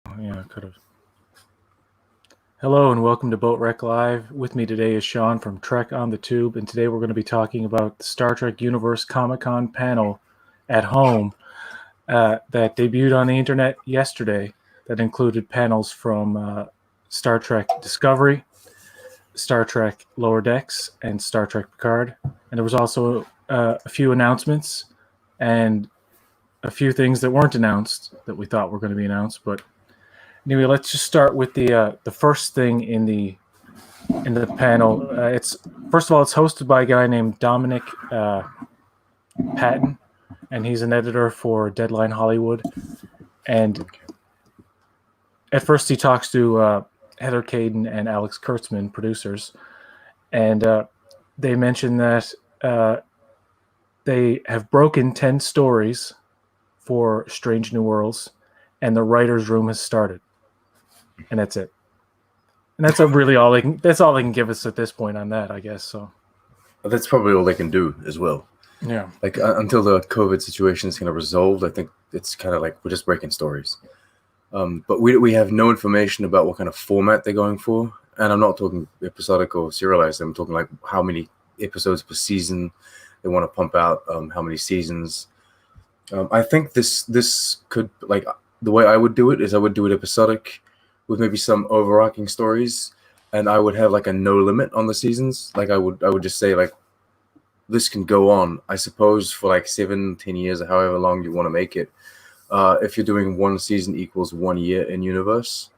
Yeah, I could have. Hello and welcome to Boatrek Live. With me today is Sean from Trek on the Tube, and today we're going to be talking about the Star Trek Universe Comic-Con panel at home that debuted on the internet yesterday that included panels from Star Trek Discovery, Star Trek Lower Decks, and Star Trek Picard. And there was also a few announcements and a few things that weren't announced that we thought were going to be announced, but anyway, let's just start with the first thing in the panel. It's first of all, it's hosted by a guy named Dominic Patton, and he's an editor for Deadline Hollywood. And at first, he talks to Heather Caden and Alex Kurtzman, producers, and they mention that they have broken 10 stories for Strange New Worlds, and the writers' room has started. And that's it. And that's really all they can. That's all they can give us at this point on that, I guess. So that's probably all they can do as well. Yeah. Like until the COVID situation is kind of resolved, I think it's kind of like we're just breaking stories. But we have no information about what kind of format they're going for, and I'm not talking episodic or serialized. I'm talking like how many episodes per season they want to pump out, how many seasons. I think this could, like, the way I would do it is I would do it episodic, with maybe some overarching stories, and I would have like a no limit on the seasons. Like I would just say like this can go on, I suppose, for like 7-10 years or however long you want to make it. If you're doing one season equals 1 year in universe,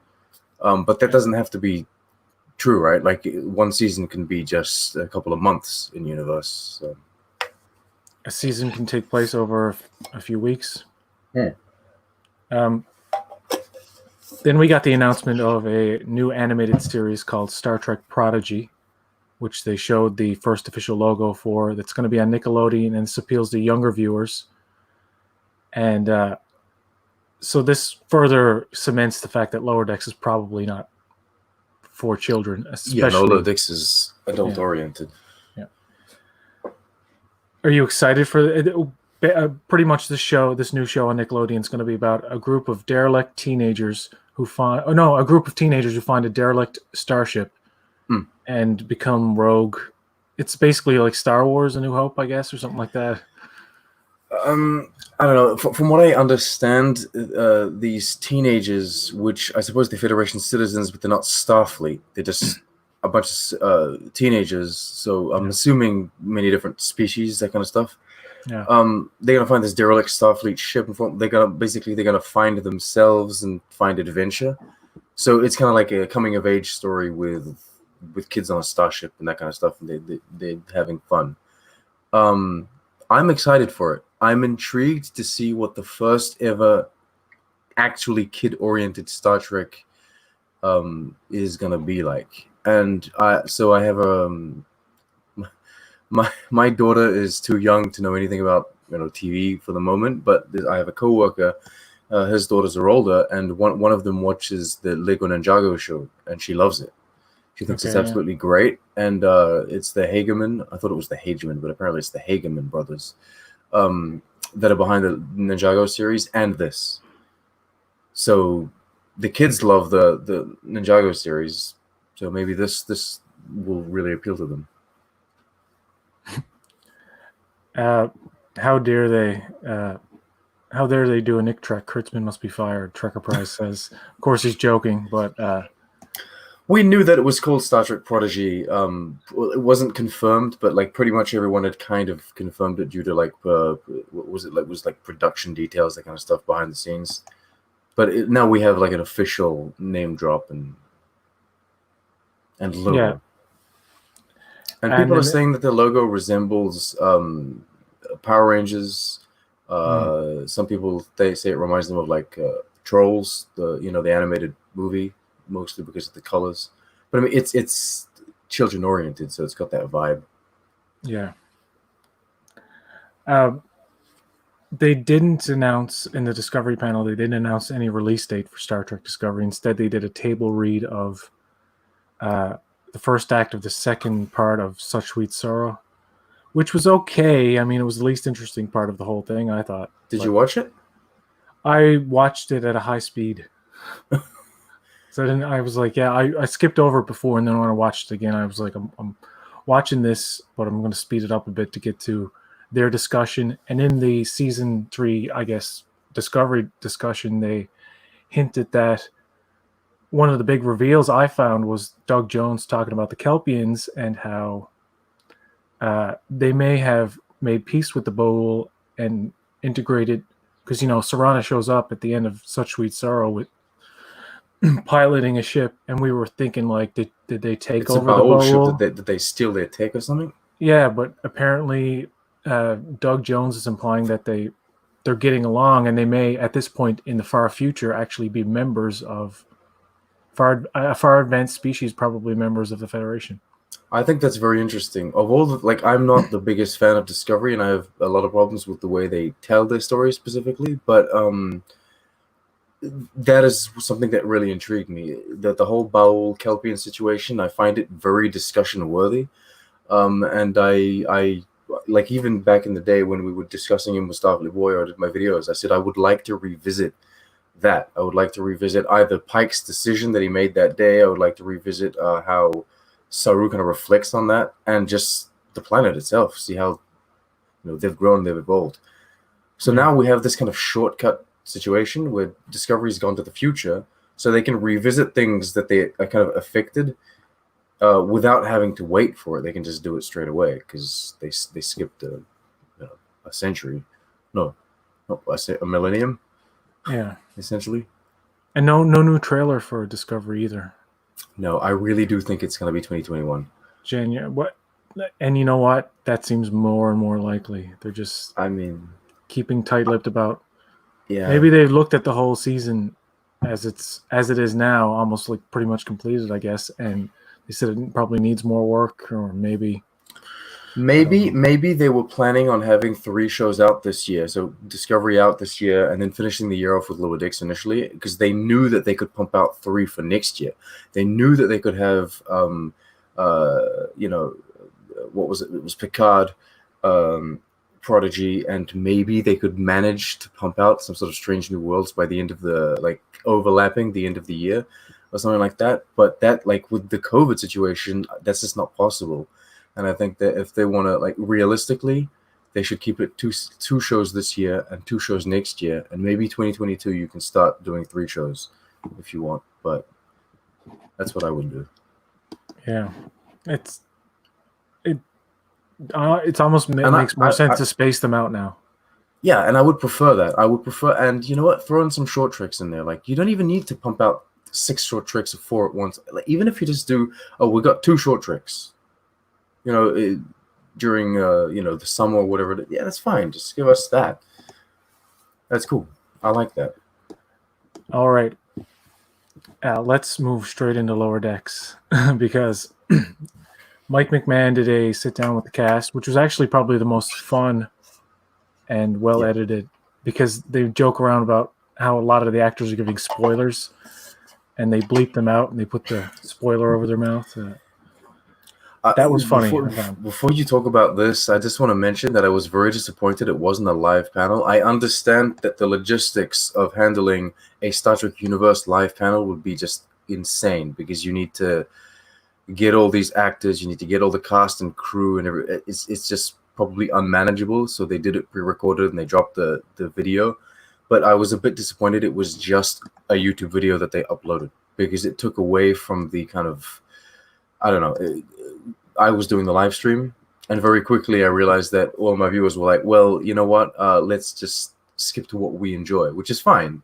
but that doesn't have to be true, right? Like one season can be just a couple of months in universe. So. A season can take place over a few weeks. Then we got the announcement of a new animated series called Star Trek Prodigy, which they showed the first official logo for. That's going to be on Nickelodeon, and this appeals to younger viewers. And so this further cements the fact that Lower Decks is probably not for children. Especially, Lower Decks is adult-oriented. Yeah. Are you excited for it? Pretty much this new show on Nickelodeon is going to be about a group of derelict teenagers who find a derelict starship and become rogue. It's basically like Star Wars: A New Hope, I guess, or something like that. I don't know. From what I understand, these teenagers, which I suppose they're Federation citizens, but they're not Starfleet. They're just a bunch of teenagers. So I'm assuming many different species, that kind of stuff. Yeah. They're gonna find this derelict Starfleet ship, and they're gonna find themselves and find adventure. So it's kind of like a coming of age story with kids on a starship and that kind of stuff, and they're having fun. I'm excited for it. I'm intrigued to see what the first ever actually kid-oriented Star Trek is gonna be like. And I have my daughter is too young to know anything about TV for the moment, but I have a coworker. His daughters are older, and one of them watches the Lego Ninjago show, and she loves it. She thinks it's absolutely great, and it's the Hageman. I thought it was the Hageman, but apparently it's the Hageman brothers that are behind the Ninjago series and this. So the kids love the Ninjago series, so maybe this will really appeal to them. How dare they do a Nick Trek? Kurtzman must be fired, Trekker Prize says. Of course he's joking, but we knew that it was called Star Trek Prodigy. It wasn't confirmed, but like pretty much everyone had kind of confirmed it due to like what was it? Like, it was like production details, that kind of stuff behind the scenes. But now we have like an official name drop and logo. Yeah. And people are saying that the logo resembles Power Rangers. Some people, they say it reminds them of like Trolls, the animated movie, mostly because of the colors. But I mean, it's children oriented, so it's got that vibe. Yeah. They didn't announce in the Discovery panel. They didn't announce any release date for Star Trek Discovery. Instead, they did a table read of the first act of the second part of Such Sweet Sorrow, which was okay. I mean, it was the least interesting part of the whole thing, I thought. Did you watch it? I watched it at a high speed. So then I was like, yeah, I skipped over it before, and then when I watched it again, I was like, I'm watching this, but I'm going to speed it up a bit to get to their discussion. And in the season 3, I guess, Discovery discussion, they hinted that one of the big reveals I found was Doug Jones talking about the Kelpians and how they may have made peace with the Bowl and integrated, because Serana shows up at the end of Such Sweet Sorrow with piloting a ship, and we were thinking like, did they take It's a over the Baul ship. Bowl? Did they steal their tech or something? Yeah, but apparently Doug Jones is implying that they're getting along, and they may at this point in the far future actually be members of a far advanced species, probably members of the Federation. I think that's very interesting. Of all the, like, I'm not the biggest fan of Discovery, and I have a lot of problems with the way they tell their story specifically, but that is something that really intrigued me. The whole Baul Kelpian situation, I find it very discussion worthy. And I like, even back in the day when we were discussing him with Starfleet Boy, I did my videos, I said I would like to revisit that. I would like to revisit either Pike's decision that he made that day. I would like to revisit how Saru kind of reflects on that, and just the planet itself. See how they've grown, they've evolved. So now we have this kind of shortcut situation where Discovery's gone to the future, so they can revisit things that they are kind of affected without having to wait for it. They can just do it straight away because they skipped a century, I say a millennium. Yeah, essentially. And no new trailer for Discovery either. No, I really do think it's going to be 2021. January. What? And you know what? That seems more and more likely. They're just, keeping tight-lipped about. Yeah. Maybe they looked at the whole season as it is now, almost like pretty much completed, I guess, and they said it probably needs more work, or maybe they were planning on having 3 shows out this year. So Discovery out this year, and then finishing the year off with Lower Decks initially, because they knew that they could pump out 3 for next year. They knew that they could have, what was it? It was Picard, Prodigy, and maybe they could manage to pump out some sort of Strange New Worlds by the end of overlapping the end of the year or something like that. But that, with the COVID situation, that's just not possible. And I think that if they want to, realistically, they should keep it 2 shows this year and 2 shows next year, and maybe 2022 you can start doing 3 shows if you want. But that's what I would do. Yeah, it's almost makes more sense to space them out now. Yeah, and I would prefer that. And you know what? Throw in some short tricks in there. You don't even need to pump out 6 short tricks or 4 at once. Even if you just do, we got 2 short tricks, during the summer or whatever. Yeah, that's fine. Just give us that. That's cool. I like that. All right. Let's move straight into Lower Decks because Mike McMahon did a sit down with the cast, which was actually probably the most fun and well edited, because they joke around about how a lot of the actors are giving spoilers, and they bleep them out and they put the spoiler over their mouth. That was funny. Before you talk about this, I just want to mention that I was very disappointed it wasn't a live panel. I understand that the logistics of handling a Star Trek Universe live panel would be just insane, because you need to get all these actors, you need to get all the cast and crew, and it's just probably unmanageable. So they did it pre-recorded and they dropped the video. But I was a bit disappointed it was just a YouTube video that they uploaded, because it took away from the kind of, I don't know, I was doing the live stream, and very quickly I realized that all my viewers were like, well, you know what, let's just skip to what we enjoy, which is fine,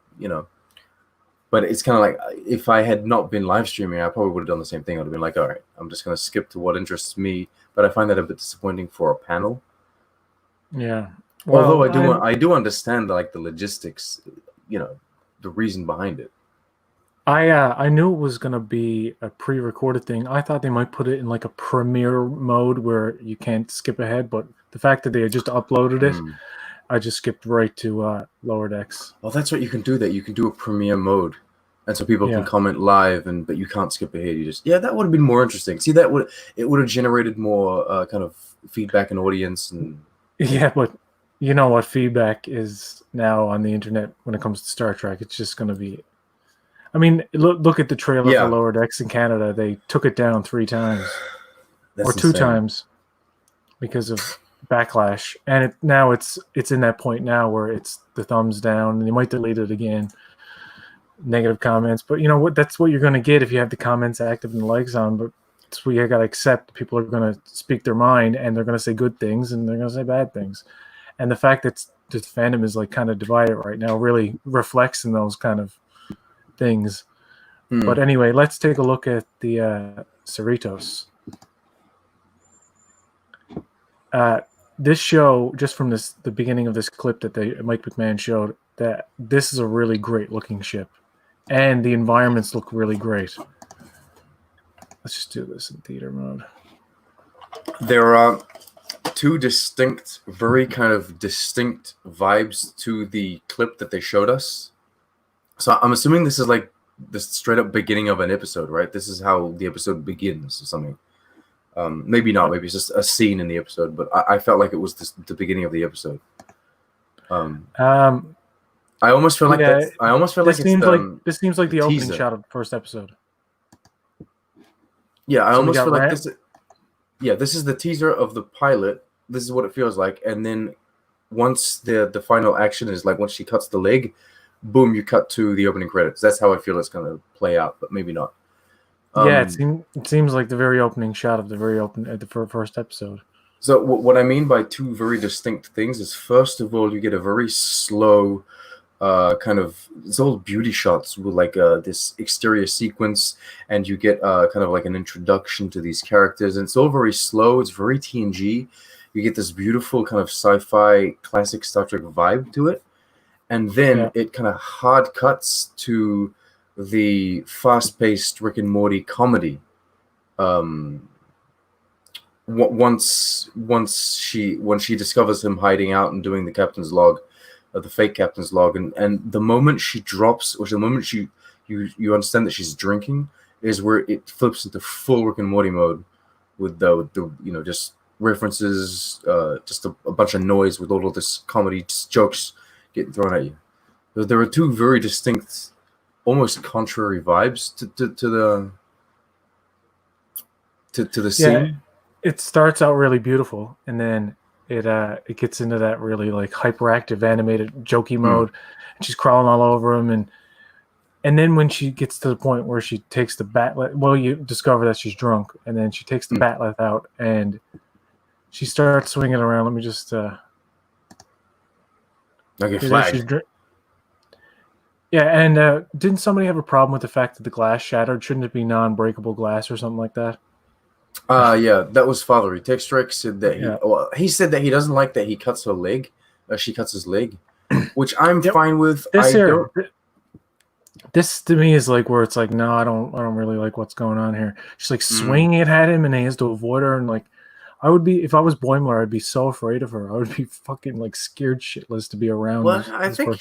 But it's kind of like, if I had not been live streaming, I probably would have done the same thing. I would have been like, all right, I'm just going to skip to what interests me. But I find that a bit disappointing for a panel. Yeah. Well, although I do understand the logistics, the reason behind it. I knew it was going to be a pre-recorded thing. I thought they might put it in a premiere mode where you can't skip ahead. But the fact that they had just uploaded it, I just skipped right to Lower Decks. Well, that's what you can do. That you can do a premiere mode, and so people can comment live, but you can't skip ahead. You just that would have been more interesting. See, it would have generated more kind of feedback and audience. And yeah, but you know what feedback is now on the internet when it comes to Star Trek? It's just going to be. I mean, look at the trailer for Yeah, Lower Decks in Canada. They took it down 3 times or that's 2 insane. times because of backlash, and now it's in that point now where it's the thumbs down, and you might delete it again. Negative comments, but you know what? That's what you're going to get if you have the comments active and the likes on. But it's what you got to accept. People are going to speak their mind, and they're going to say good things, and they're going to say bad things. And the fact that the fandom is like kind of divided right now really reflects in those kind of things. But anyway, let's take a look at the Cerritos. This show, just from the beginning of this clip that Mike McMahon showed, that this is a really great looking ship, and the environments look really great. Let's just do this in theater mode. There are 2 distinct, very kind of distinct vibes to the clip that they showed us. So I'm assuming this is like the straight up beginning of an episode, right? This is how the episode begins or something. Maybe not. Maybe it's just a scene in the episode, but I felt like it was the beginning of the episode. I almost feel like that's. I almost feel like this seems like the opening teaser. shot of the first episode. Yeah, I So almost feel like this. Yeah, this is the teaser of the pilot. This is what it feels like, and then once the final action is like once she cuts the leg, boom, you cut to the opening credits. That's how I feel it's gonna play out, but maybe not. Yeah, it seems like the very opening shot of the first episode. So what I mean by 2 very distinct things is, first of all, you get a very slow kind of, it's all beauty shots with like this exterior sequence, and you get kind of like an introduction to these characters, and it's all very slow. It's very TNG. You get this beautiful kind of sci-fi classic Star Trek vibe to it, and then it kind of hard cuts to the fast-paced Rick and Morty comedy. Once she discovers him hiding out and doing the captain's log, the fake captain's log, and the moment she drops, or the moment you understand that she's drinking, is where it flips into full Rick and Morty mode, with the just references, just a bunch of noise with all of this comedy, just jokes getting thrown at you. There are 2 very distinct, almost contrary vibes to the scene. Yeah, it starts out really beautiful, and then it gets into that really like hyperactive, animated, jokey mode, and she's crawling all over him, and then when she gets to the point where she takes the bat'leth, well, you discover that she's drunk, and then she takes the bat'leth out, and she starts swinging around. Let me just get flagged. Yeah, and didn't somebody have a problem with the fact that the glass shattered? Shouldn't it be non-breakable glass or something like that? Yeah, that was Father. Textrek said that he said that he doesn't like that he cuts her leg. She cuts his leg, which I'm fine with. This to me is like where it's like, no, I don't really like what's going on here. She's like swinging it at him, and he has to avoid her, and like, I would be, if I was Boimler, I'd be so afraid of her. I would be fucking like scared shitless to be around. Well, I think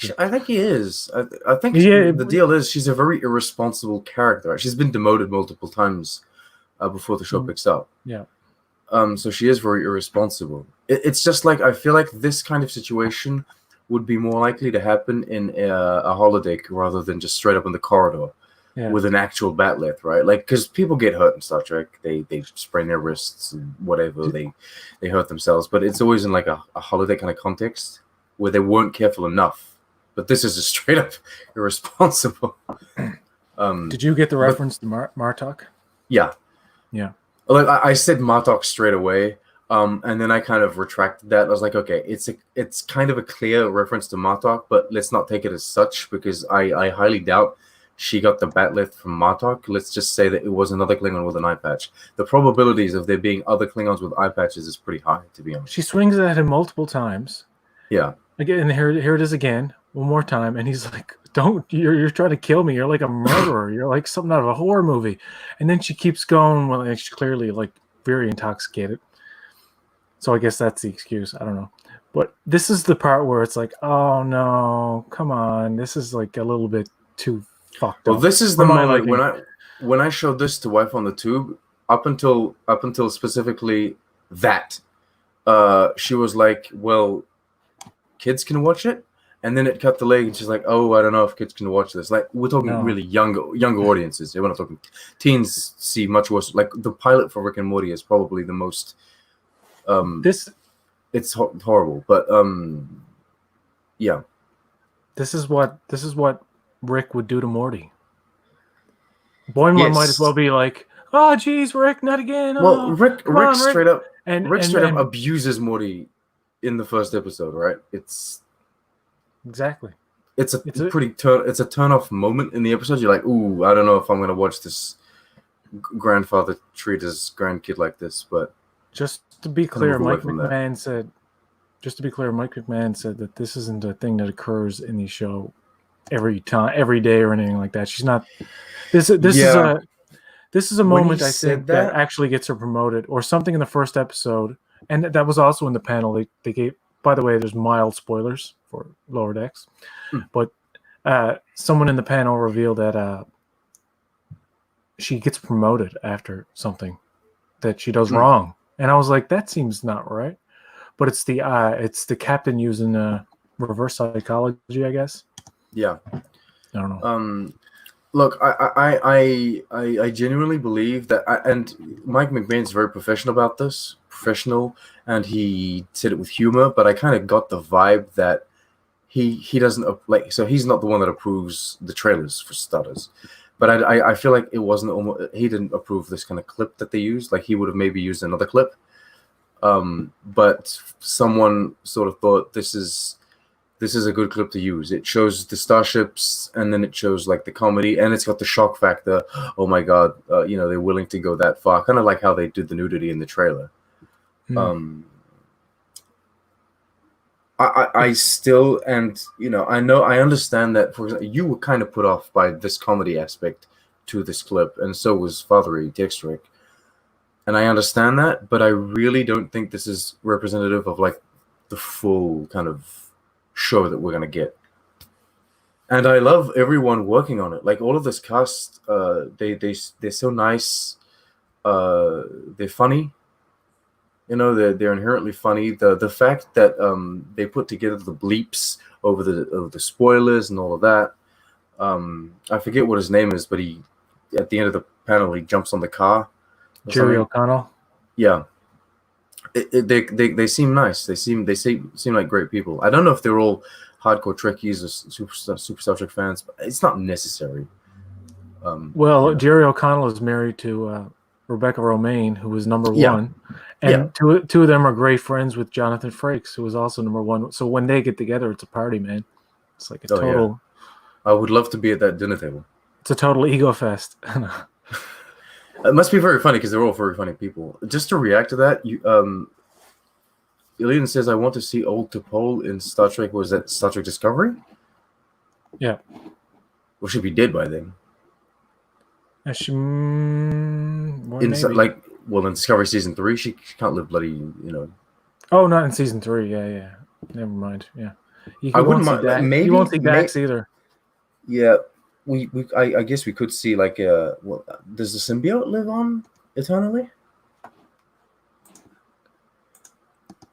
he is. I think the deal is she's a very irresponsible character. She's been demoted multiple times before the show picks up. Yeah. So she is very irresponsible. It's just like, I feel like this kind of situation would be more likely to happen in a holodeck rather than just straight up in the corridor. Yeah. With an actual bat'leth, right? Like, because people get hurt in Star Trek, they sprain their wrists and whatever, they hurt themselves, but it's always in like a holodeck kind of context where they weren't careful enough. But this is just straight up irresponsible. Did you get the reference to Martok? Yeah. Like I said Martok straight away, and then I kind of retracted that. I was like, okay, it's kind of a clear reference to Martok, but let's not take it as such, because I highly doubt she got the bat'leth from Martok. Let's just say that it was another Klingon with an eye patch. The probabilities of there being other Klingons with eye patches is pretty high, to be honest. She swings at him multiple times. Yeah. Again, and here it is again, one more time, and he's like, "Don't! You're trying to kill me. You're like a murderer. You're like something out of a horror movie." And then she keeps going. Well, she's clearly like very intoxicated. So I guess that's the excuse. I don't know. But this is the part where it's like, oh no, come on. This is like a little bit too fucked up. Well, this is the moment when I showed this to wife on the tube. Up until specifically that, she was like, "Well, kids can watch it," And then it cut the leg, and she's like, "Oh, I don't know if kids can watch this." Like, we're talking No. really younger audiences. We're not talking teens. See much worse. Like the pilot for Rick and Morty is probably the most. This It's horrible, but yeah. this is what Rick would do to Morty. Boimler might as well be like, "Oh, geez, Rick, not again." Well, Oh, Rick straight up and abuses Morty in the first episode, right? It's exactly. it's a turn off moment in the episode. You're like, "Ooh, I don't know if I'm gonna watch this grandfather treat his grandkid like this." But just to be clear, Mike McMahon said that this isn't a thing that occurs in the show every day or anything like that. She's not. This is a moment I think that actually gets her promoted, or something in the first episode, and that was also in the panel. They gave. By the way, there's mild spoilers for Lower Decks, but someone in the panel revealed that she gets promoted after something that she does wrong, and I was like, that seems not right. But it's the captain using reverse psychology, I guess. Yeah, I don't know. Look, I genuinely believe that, and Mike McMahon's very professional, and he said it with humor. But I kind of got the vibe that he doesn't like. So he's not the one that approves the trailers, for starters. But I feel like it wasn't he didn't approve this kind of clip that they used. Like he would have maybe used another clip. But someone sort of thought this is a good clip to use. It shows the starships, and then it shows like the comedy, and it's got the shock factor. Oh my god, they're willing to go that far, kind of like how they did the nudity in the trailer. I still, and I understand that. For example, you were kind of put off by this comedy aspect to this clip, and so was Fathery Dextrick. And I understand that, but I really don't think this is representative of like the full kind of show that we're gonna get. And I love everyone working on it. Like all of this cast, they're so nice. They're funny. They're inherently funny. The fact that they put together the bleeps over the spoilers and all of that. I forget what his name is, but he at the end of the panel he jumps on the car. Jerry O'Connell. Yeah, they seem nice. They seem like great people. I don't know if they're all hardcore Trekkies or super Star Trek fans, but it's not necessary. Jerry O'Connell is married to Rebecca Romaine, who was number one, and two of them are great friends with Jonathan Frakes, who was also number one. So when they get together, it's a party, man. It's like a total. Yeah. I would love to be at that dinner table. It's a total ego fest. It must be very funny because they're all very funny people. Just to react to that, Ilian says, "I want to see old T'Pol in Star Trek." Was that Star Trek Discovery? Yeah. Well, she'd be dead by then. In Discovery season 3, she can't live bloody, Oh, not in season 3. Yeah. Never mind. Yeah. I wouldn't mind. Maybe you won't see Dax either. Yeah. I guess we could see does the symbiote live on eternally?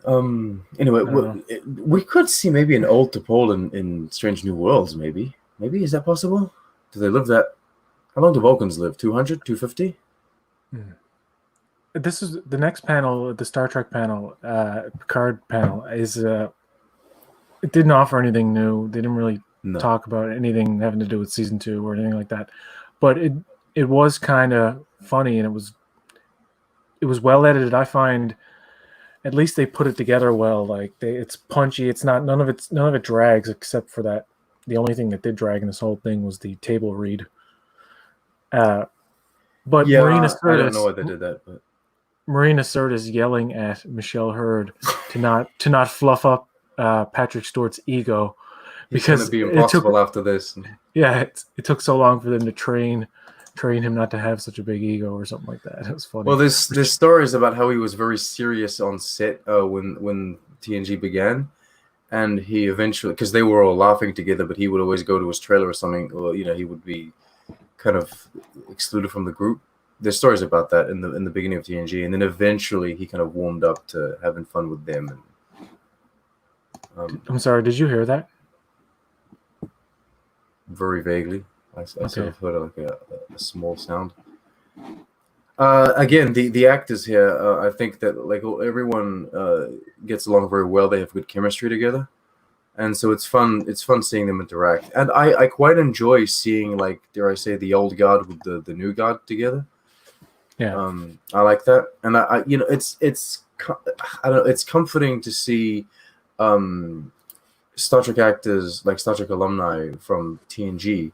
Anyway, we could see maybe an old T'Pol in Strange New Worlds. Maybe is that possible? Do they live that? How long do Vulcans live? 200, 250? This is the next panel, the Star Trek panel, Picard panel. Is it didn't offer anything new. They didn't really talk about anything having to do with season 2 or anything like that, but it was kind of funny, and it was well edited. I find at least they put it together well. Like it's punchy. It's not none of it drags, except for that. The only thing that did drag in this whole thing was the table read. But Marina Sirtis, I don't know why they did that, but Marina Sirtis yelling at Michelle Hurd to not fluff up Patrick Stewart's ego. Because it's going to be impossible after this. Yeah, it took so long for them to train him not to have such a big ego or something like that. It was funny. Well, there's stories about how he was very serious on set when TNG began, and he eventually, because they were all laughing together, but he would always go to his trailer or something, or he would be kind of excluded from the group. There's stories about that in the beginning of TNG, and then eventually he kind of warmed up to having fun with them. And I'm sorry, did you hear that? very vaguely. I sort Okay. of heard like a small sound. Again, the actors here, I think that like everyone gets along very well. They have good chemistry together, and so it's fun. It's fun seeing them interact, and I quite enjoy seeing, like, dare I say, the old guard with the new guard together. Yeah. I like that, and I you know I don't know, it's comforting to see Star Trek actors, like Star Trek alumni from TNG,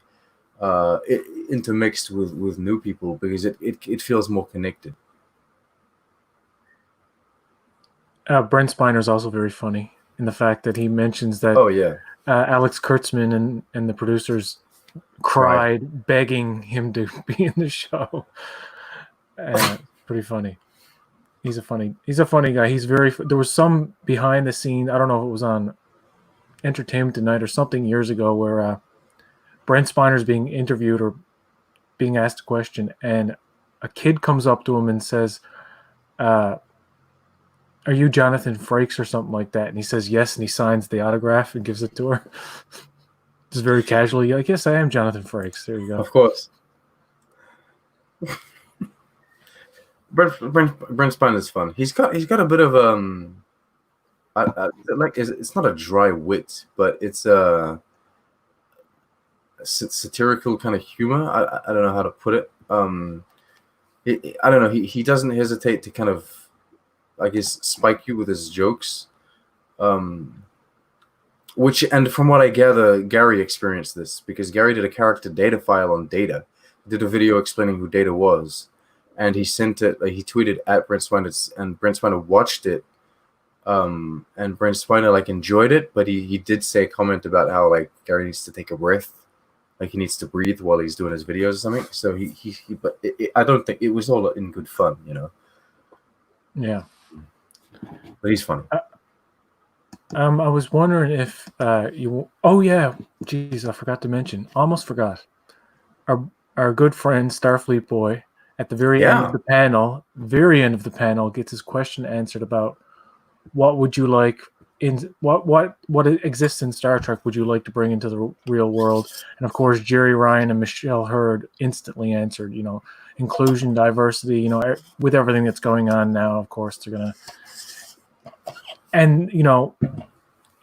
intermixed with new people, because it feels more connected. Brent Spiner is also very funny in the fact that he mentions that Oh yeah, Alex Kurtzman and the producers cried begging him to be in the show. Pretty funny. He's a funny guy. He's very. There was some behind the scene. I don't know if it was on Entertainment Tonight or something years ago where Brent Spiner's being interviewed or being asked a question, and a kid comes up to him and says, "Are you Jonathan Frakes or something like that?" And he says yes, and he signs the autograph and gives it to her. Just very casually, like, "Yes, I am Jonathan Frakes." There you go. of course. Brent Spiner is fun. He's got a bit of like, it's not a dry wit, but it's a satirical kind of humor. I don't know how to put it. I don't know. He doesn't hesitate to kind of, I guess, spike you with his jokes. Which, and from what I gather, Gary experienced this, because Gary did a character data file on Data. He did a video explaining who Data was, and he sent it. He tweeted at Brent Spiner, and Brent Spiner watched it. And Brent Spiner like enjoyed it, but he did say a comment about how, like, Gary needs to take a breath, like he needs to breathe while he's doing his videos or something. So but I don't think it was all in good fun, you know. Yeah. But he's funny. I was wondering if you. Oh yeah, jeez, I forgot to mention. Almost forgot. Our good friend Starfleet Boy at the very end of the panel, gets his question answered about what would you like in what exists in Star Trek would you like to bring into the real world? And of course, Jerry Ryan and Michelle Hurd instantly answered, inclusion, diversity, with everything that's going on now, of course, they're going to. And,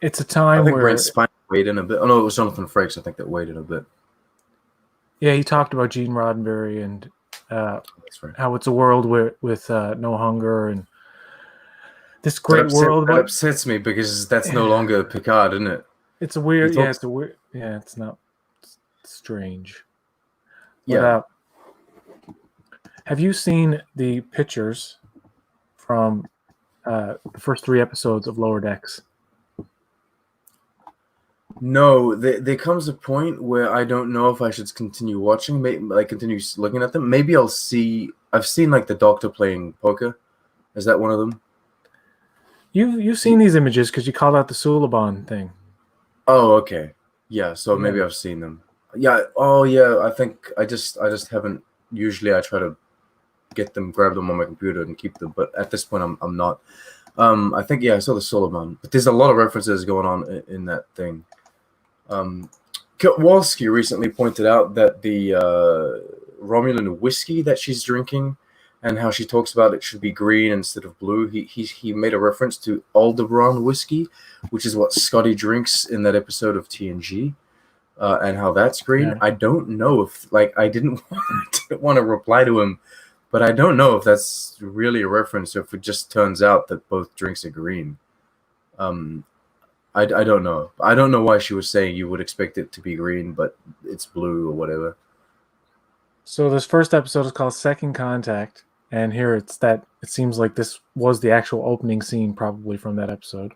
it's a time where. Brent Spiner weighed in a bit. Oh, no, it was Jonathan Frakes, I think, that weighed in a bit. Yeah, he talked about Gene Roddenberry and That's right. how it's a world with no hunger and this great world. That upsets me, because that's no longer Picard, isn't it? It's a weird. Yeah, it's a weird. Yeah, it's not. It's strange. Yeah. But, have you seen the pictures from the first 3 episodes of Lower Decks? No, there comes a point where I don't know if I should continue watching, continue looking at them. Maybe I'll see. I've seen like the Doctor playing poker. Is that one of them? You've seen these images because you called out the Suliban thing. Oh, okay. Yeah, so maybe I've seen them. Yeah. Oh, yeah. I think I just haven't. Usually, I try to grab them on my computer and keep them, but at this point, I'm not. I think I saw the Suliban, but there's a lot of references going on in that thing. Kowalski recently pointed out that the Romulan whiskey that she's drinking, and how she talks about it should be green instead of blue. He made a reference to Aldebaran whiskey, which is what Scotty drinks in that episode of TNG, and how that's green. Yeah. I don't know if I didn't want to reply to him, but I don't know if that's really a reference or if it just turns out that both drinks are green. I don't know. I don't know why she was saying you would expect it to be green, but it's blue or whatever. So this first episode is called Second Contact. And here it seems like this was the actual opening scene, probably from that episode,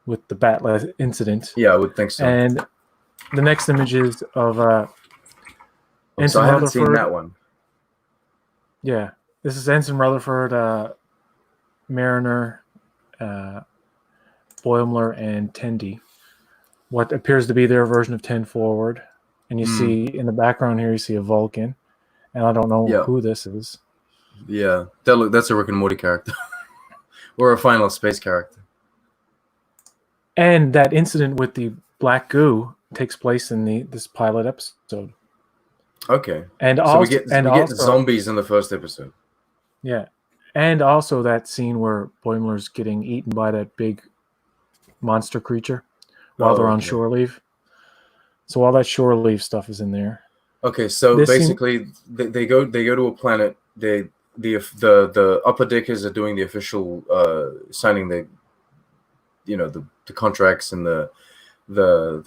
with the Batla incident. Yeah, I would think so. And the next image is of Ensign so I haven't seen that one. Yeah, this is Ensign Rutherford, Mariner, Boimler, and Tendi. What appears to be their version of 10 Forward. And you see in the background here, you see a Vulcan. And I don't know who this is. Yeah, that's a Rick and Morty character. Or a Final Space character. And that incident with the black goo takes place in this pilot episode. Okay. And So also, we get zombies in the first episode. Yeah, and also that scene where Boimler's getting eaten by that big monster creature while they're on shore leave. So all that shore leave stuff is in there. Okay, so basically they go to a planet. The upper deckers are doing the official signing the contracts and the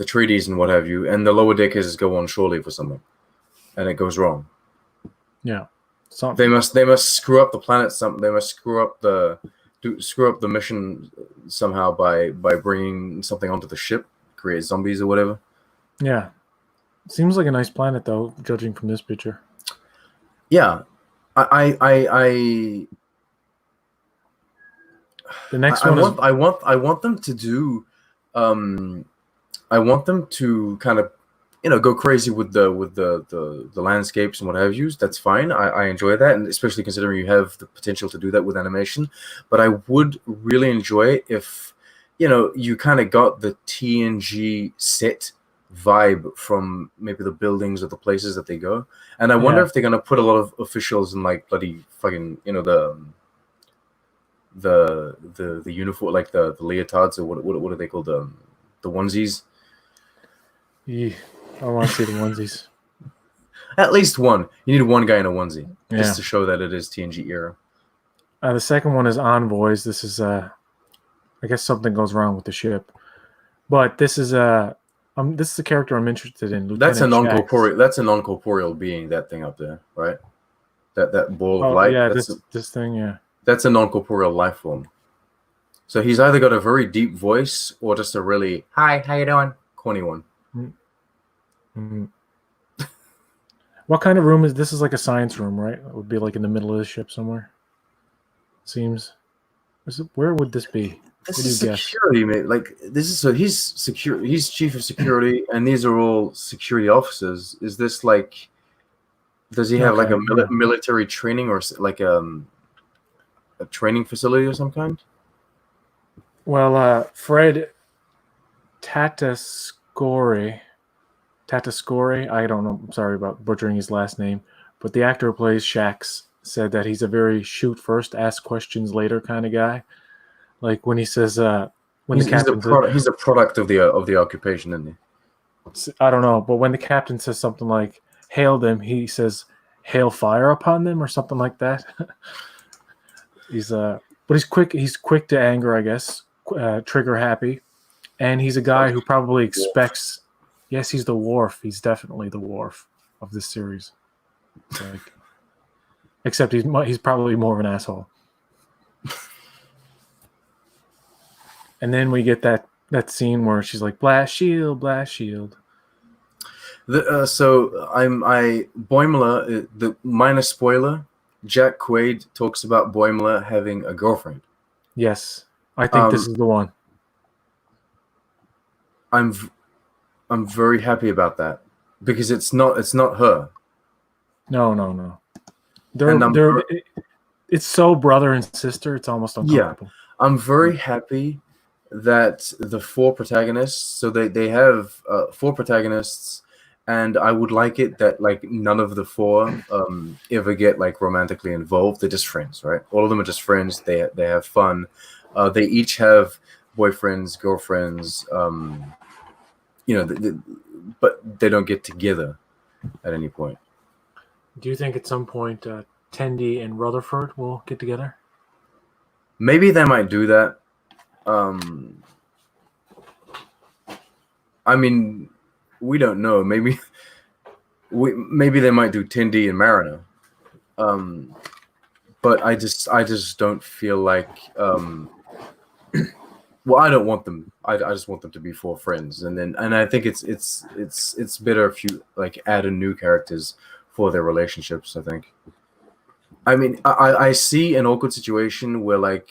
treaties and what have you, and the lower deckers go on shore leave or something, and it goes wrong. Yeah, they must screw up the planet. They must screw up the mission somehow by bringing something onto the ship, create zombies or whatever. Yeah, seems like a nice planet though, judging from this picture. Yeah, I the next one I want them to do. I want them to kind of, go crazy with the landscapes and what have you. That's fine. I enjoy that, and especially considering you have the potential to do that with animation. But I would really enjoy it if, you kind of got the TNG set vibe from maybe the buildings or the places that they go. And I wonder if they're gonna put a lot of officials in like bloody fucking, the uniform, like the leotards, or what are they called, the onesies. Yeah, I want to see the onesies. At least one. You need one guy in a onesie just to show that it is TNG era. The second one is Envoys. This is I guess something goes wrong with the ship, but this is a character I'm interested in. That's a non-corporeal. That's a non-corporeal being. That thing up there, right? That ball of light. Yeah, this thing. Yeah, that's a non-corporeal life form. So he's either got a very deep voice or just a really "Hi, how you doing?" corny one. Mm-hmm. What kind of room is this? Is like a science room, right? It would be like in the middle of the ship somewhere. Seems. Where would this be? This is security, mate. Like this is he's secure. He's chief of security, and these are all security officers. Is this like? Does he have like a military training or like a training facility of some kind? Well, Fred Tatasciore, I don't know. I'm sorry about butchering his last name, but the actor who plays Shax said that he's a very shoot first, ask questions later kind of guy. Like when he says, when he's a product of the occupation, isn't he? I don't know, but when the captain says something like "hail them," he says "hail fire upon them" or something like that. But he's quick. He's quick to anger, I guess. Trigger happy, and he's a guy who probably expects. Yes, he's the Worf. He's definitely the Worf of this series. Like, except he's probably more of an asshole. And then we get that scene where she's like, blast shield, blast shield. So Boimler, the minor spoiler, Jack Quaid talks about Boimler having a girlfriend. Yes, I think this is the one. I'm very happy about that because it's not her. No. It's so brother and sister. It's almost uncomfortable. Yeah, I'm very happy that the four protagonists, so they have 4 protagonists, and I would like it that like none of the 4 ever get like romantically involved. They're just friends, right? All of them are just friends. They have fun. They each have boyfriends, girlfriends, but they don't get together at any point. Do you think at some point Tendi and Rutherford will get together? Maybe they might do that. I mean, we don't know. Maybe they might do Tendi and Mariner. But I just don't feel like. Well, I don't want them. I just want them to be 4 friends, and I think it's better if you like add in new characters for their relationships. I think. I mean, I see an awkward situation where like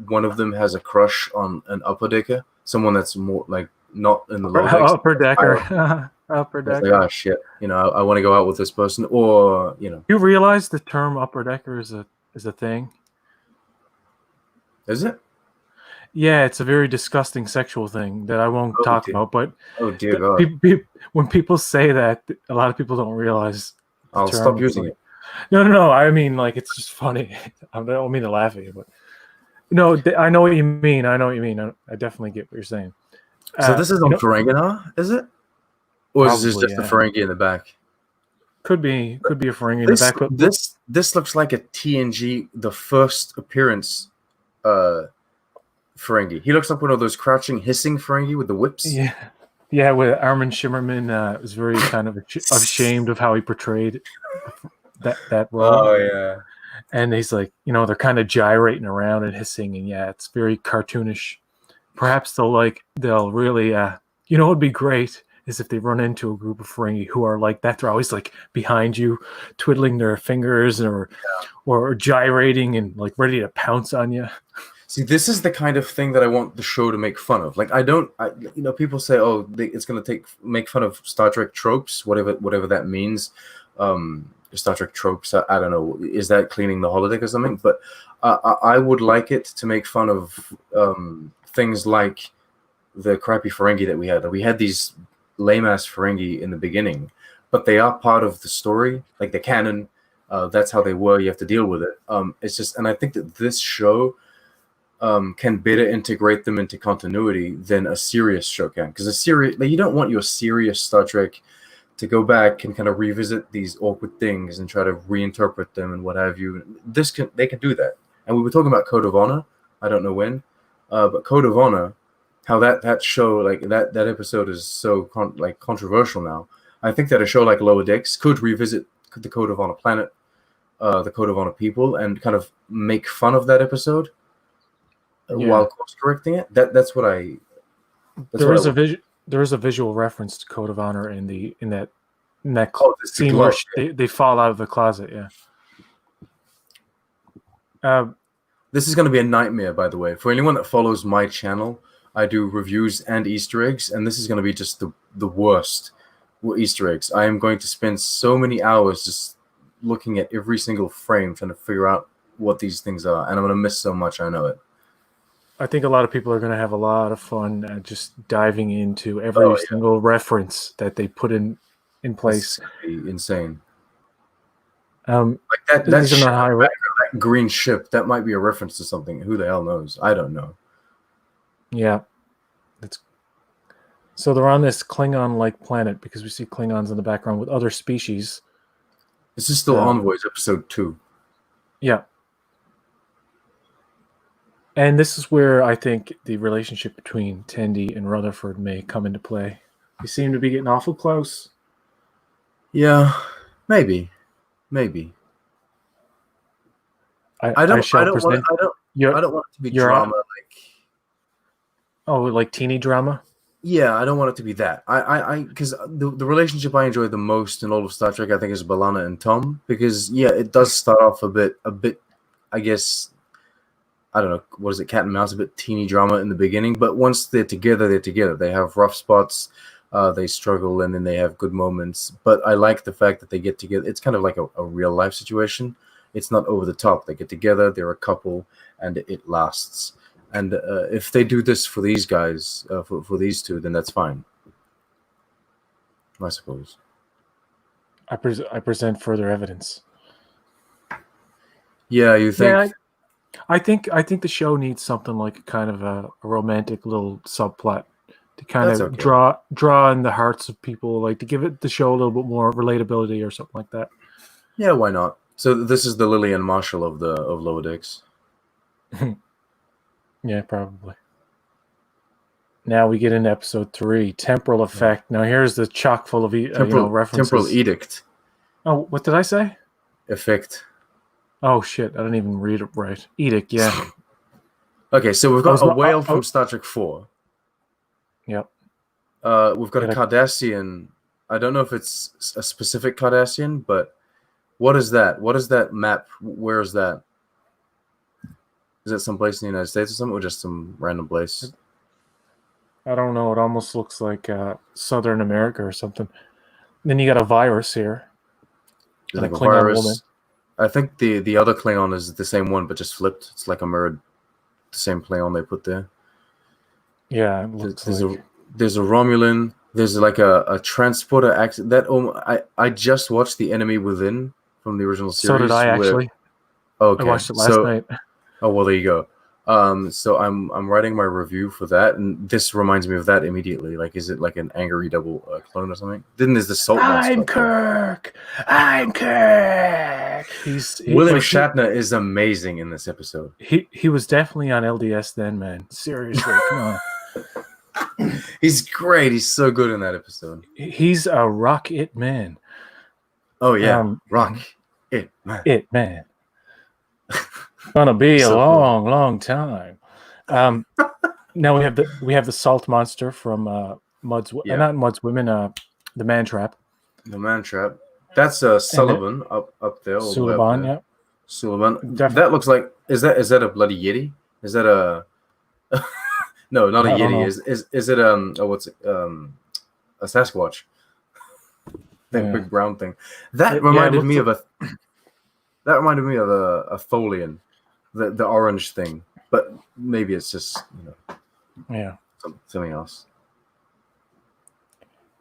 one of them has a crush on an upper decker, someone that's more like not in the lower decks. Upper decker. Upper decker. Like, oh shit, I want to go out with this person, or You realize the term upper decker is a thing? Is it? Yeah, it's a very disgusting sexual thing that I won't Oh talk dear. about. But Oh dear God. when people say that, a lot of people don't realize the I'll term. stop It's using like, it. no. I mean, like, it's just funny. I don't mean to laugh at you, but no, I know what you mean. I know what you mean. I definitely get what you're saying. So this is You on know, Ferenginar, is it? Or is this probably, just a yeah. Ferengi in the back? Could be a Ferengi in the This back, but this looks like a TNG, the first appearance uh Ferengi. He looks like one of those crouching, hissing Ferengi with the whips. yeah, yeah. With Armin Shimmerman was very kind of ashamed of how he portrayed that role. Oh yeah. And he's like, they're kind of gyrating around and hissing, and yeah, it's very cartoonish. Perhaps they'll really, what would be great is if they run into a group of Ferengi who are like that. They're always like behind you, twiddling their fingers or gyrating and like ready to pounce on you. See, this is the kind of thing that I want the show to make fun of. Like, people say, "Oh, it's going to make fun of Star Trek tropes, whatever that means." Star Trek tropes. I don't know. Is that cleaning the holodeck or something? But I would like it to make fun of things like the crappy Ferengi that we had. We had these lame ass Ferengi in the beginning, but they are part of the story, like the canon. That's how they were. You have to deal with it. It's just, and I think that this show can better integrate them into continuity than a serious show can. Because you don't want your serious Star Trek to go back and kind of revisit these awkward things and try to reinterpret them and what have you. They can do that. And we were talking about Code of Honor. I don't know when, but Code of Honor, how that show, like that episode is so controversial now. I think that a show like Lower Decks could revisit the Code of Honor planet, the Code of Honor people, and kind of make fun of that episode while course correcting it. That's what I. There is a visual reference to Code of Honor in that scene where they fall out of the closet. Yeah. This is going to be a nightmare, by the way, for anyone that follows my channel. I do reviews and Easter eggs, and this is going to be just the worst Easter eggs. I am going to spend so many hours just looking at every single frame, trying to figure out what these things are, and I'm going to miss so much. I know it. I think a lot of people are going to have a lot of fun just diving into every single reference that they put in place. Be insane. Like that green ship, that might be a reference to something. Who the hell knows? I don't know. Yeah. So they're on this Klingon-like planet because we see Klingons in the background with other species. This is still Envoys, episode 2. Yeah. And this is where I think the relationship between Tendi and Rutherford may come into play. They seem to be getting awful close. Yeah, maybe. I don't want it to be drama like teeny drama. Yeah, I don't want it to be that. Because the relationship I enjoy the most in all of Star Trek, I think, is B'Elanna and Tom. Because it does start off a bit. I guess, I don't know, what is it, cat and mouse, a bit teeny drama in the beginning. But once they're together, they're together. They have rough spots, they struggle, and then they have good moments. But I like the fact that they get together. It's kind of like a real life situation. It's not over the top. They get together, they're a couple, and it lasts. And if they do this for these guys, for these two, then that's fine, I suppose. I present further evidence. Yeah, you think? Yeah, I think the show needs something like kind of a romantic little subplot to kind of draw in the hearts of people, like to give the show a little bit more relatability or something like that. Yeah, why not? So this is the Lillian Marshall of Lower Decks. Yeah, probably. Now we get into episode 3, Temporal Effect. Now here's the chock full of references. Temporal Edict. Oh, what did I say? Effect. Oh shit! I didn't even read it right. Edict, yeah. Okay, so we've got a whale from Star Trek 4. Yep. We've got a Cardassian. I don't know if it's a specific Cardassian, but what is that? What is that map? Where is that? Is it someplace in the United States or something, or just some random place? I don't know. It almost looks like Southern America or something. And then you got a virus here. Like a virus. Woman. I think the other Klingon is the same one, but just flipped. It's like a mirrored, the same Klingon they put there. Yeah, it looks There's like. there's a Romulan. There's like a transporter accident. I just watched The Enemy Within from the original So did series. I Where actually. I okay, watched it last so night. oh well, there you go. So I'm writing my review for that, and this reminds me of that immediately. Like, is it like an angry double clone or something? Then there's the salt monster I'm up there. Kirk. I'm Kirk. William Shatner is amazing in this episode. He was definitely on LDS then, man. Seriously, come on. He's great. He's so good in that episode. He's a rock it man. Oh yeah, rock it, man. It man. Gonna be a So long, long time. Now we have the salt monster from Mud's not Mud's Women, the Man Trap. The Man Trap. That's Sullivan up there, all the way up Suliban, there. yeah. Sullivan. Definitely. That looks like is that a bloody Yeti? Is that a no, not a Yeti. Is it what's it a Sasquatch? That big brown thing. That reminded me of a Tholian, the orange thing. But maybe it's just something else.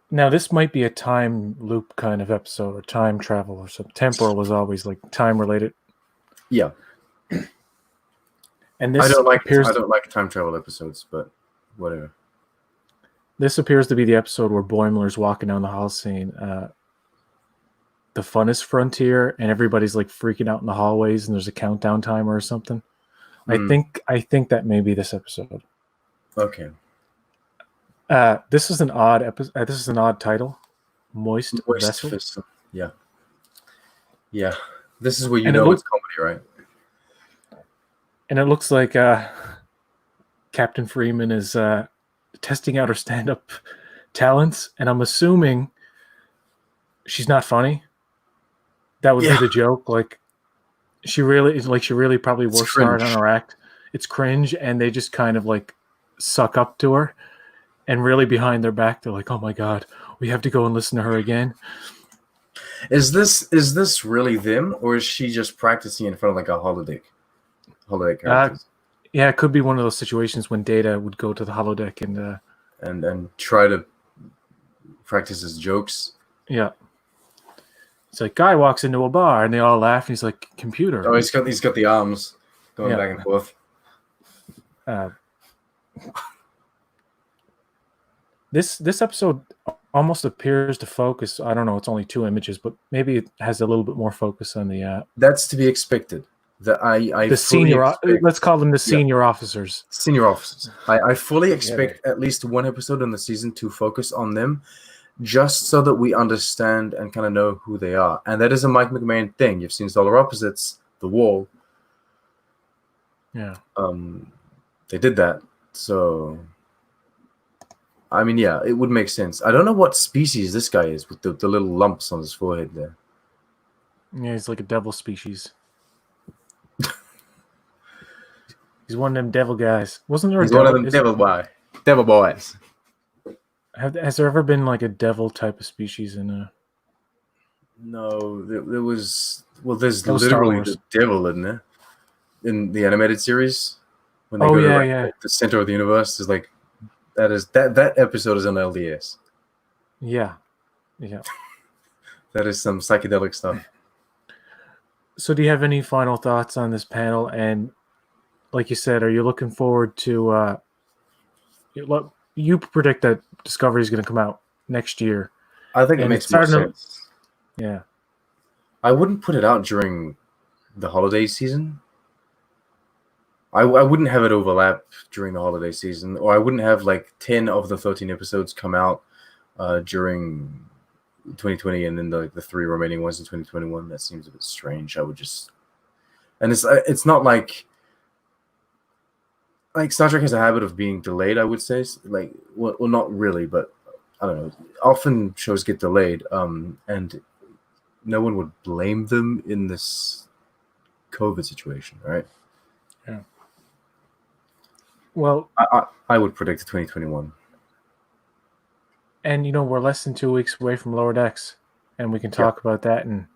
Now this might be a time loop kind of episode, or time travel, or something. Temporal is always like time related. Yeah. And this I don't like time travel episodes, but whatever. This appears to be the episode where Boimler's walking down the hall saying, the funnest frontier, and everybody's like freaking out in the hallways, and there's a countdown timer or something. I think that may be this episode. Okay. This is an odd episode. This is an odd title. Moist Vessel. Yeah. Yeah. This is where it's comedy, right? And it looks like Captain Freeman is testing out her stand-up talents, and I'm assuming she's not funny. That would be the joke. Like she really probably works hard on her act. It's cringe, and they just kind of like suck up to her, and really behind their back, they're like, "Oh my god, we have to go and listen to her again." Is this really them, or is she just practicing in front of like a holodeck? Holodeck characters. Yeah, it could be one of those situations when Data would go to the holodeck and try to practice his jokes. Yeah. It's like guy walks into a bar and they all laugh and he's like, computer. Oh, he's got the arms going back and forth. This episode almost appears to focus. I don't know. It's only 2 images, but maybe it has a little bit more focus on the. That's to be expected. The senior. Let's call them the senior officers. Senior officers. I fully expect at least one episode in the season to focus on them, just so that we understand and kind of know who they are. And that is a Mike McMahon thing. You've seen Solar Opposites, The Wall. Yeah. They did that. So, I mean, yeah, it would make sense. I don't know what species this guy is with the little lumps on his forehead there. Yeah, he's like a devil species. He's one of them devil guys. Wasn't there? He's one of them devil boys. Has there ever been like a devil type of species in a? No, there was. Well, there's literally the devil, isn't there? In the animated series, when they go to the center of the universe, is like that episode is on LDS. Yeah. That is some psychedelic stuff. So, do you have any final thoughts on this panel? And like you said, are you looking forward to? You predict that Discovery is going to come out next year. I think it makes more sense. Yeah. I wouldn't put it out during the holiday season. I wouldn't have it overlap during the holiday season, or I wouldn't have like 10 of the 13 episodes come out during 2020 and then the 3 remaining ones in 2021. That seems a bit strange. I would just... And it's not like Star Trek has a habit of being delayed, I would say. Like, well, not really, but I don't know. Often shows get delayed, and no one would blame them in this COVID situation, right? Yeah. Well, I would predict 2021. And we're less than 2 weeks away from Lower Decks, and we can talk about that. And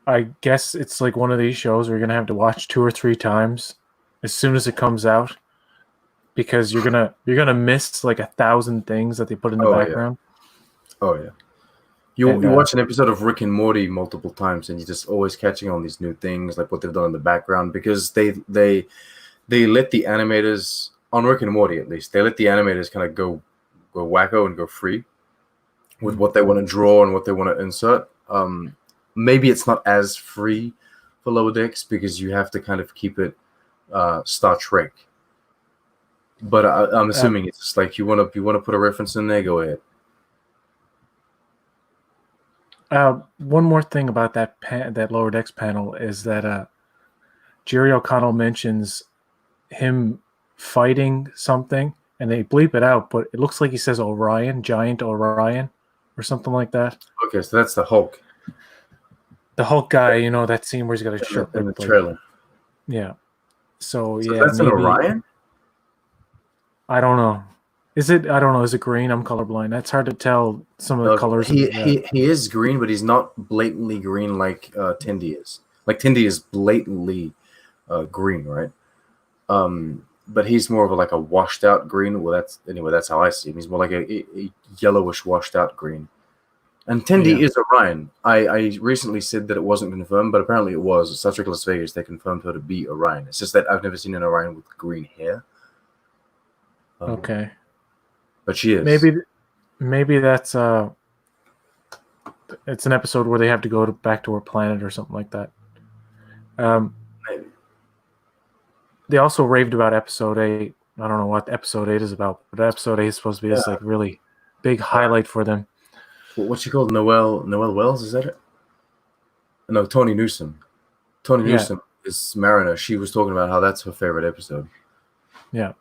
I guess it's like one of these shows we're gonna have to watch 2 or 3 times as soon as it comes out, because you're gonna miss like 1,000 things that they put in the Oh background. yeah. Oh yeah. You And, watch an episode of Rick and Morty multiple times, and you're just always catching on these new things, like what they've done in the background, because they let the animators on Rick and Morty, at least, they let the animators kind of go wacko and go free with what they want to draw and what they want to insert. Maybe it's not as free for Lower Decks because you have to kind of keep it Star Trek. But I'm assuming it's just like you want to put a reference in there, go ahead. One more thing about that Lower Decks panel is that Jerry O'Connell mentions him fighting something, and they bleep it out, but it looks like he says Orion, Giant Orion, or something like that. Okay, so that's the Hulk. The Hulk guy, you know, that scene where he's got a shirt in the trailer. Yeah. So yeah, that's maybe, an Orion? I don't know. Is it? I don't know. Is it green? I'm colorblind. That's hard to tell some of the colors. He is green, but he's not blatantly green like Tindy is. Like Tindy is blatantly green, right? But he's more of like a washed out green. Well, that's how I see him. He's more like a yellowish washed out green. And Tindy is Orion. I recently said that it wasn't confirmed, but apparently it was. Star Trek Las Vegas, they confirmed her to be Orion. It's just that I've never seen an Orion with green hair. Okay. But she is. Maybe that's it's an episode where they have to go back to her planet or something like that. Maybe. They also raved about episode 8. I don't know what episode 8 is about, but episode 8 is supposed to be this like really big highlight for them. What's she called? Noelle Wells, is that it? No, Tony Newsom. Tony Newsom is Mariner. She was talking about how that's her favorite episode. Yeah.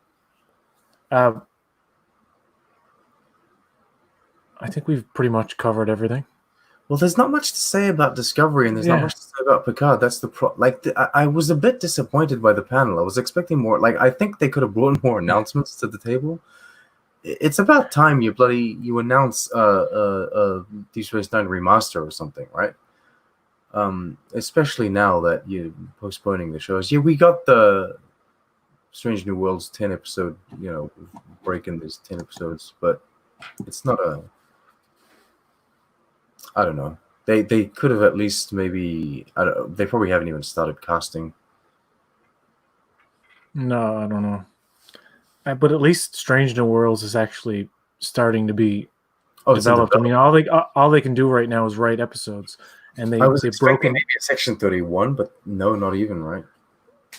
I think we've pretty much covered everything. Well, there's not much to say about Discovery, and there's not much to say about Picard. That's the I was a bit disappointed by the panel. I was expecting more. Like, I think they could have brought more announcements to the table. It's about time you announce Deep Space Nine remaster or something, right? Especially now that you're postponing the shows. Yeah, we got the Strange New Worlds 10 episode, breaking these 10 episodes, but it's not I don't know. They could have at least maybe, I don't know, they probably haven't even started casting. No, I don't know. But at least Strange New Worlds is actually starting to be developed. I mean, all they can do right now is write episodes, and they've broken maybe a Section 31, but no, not even, right?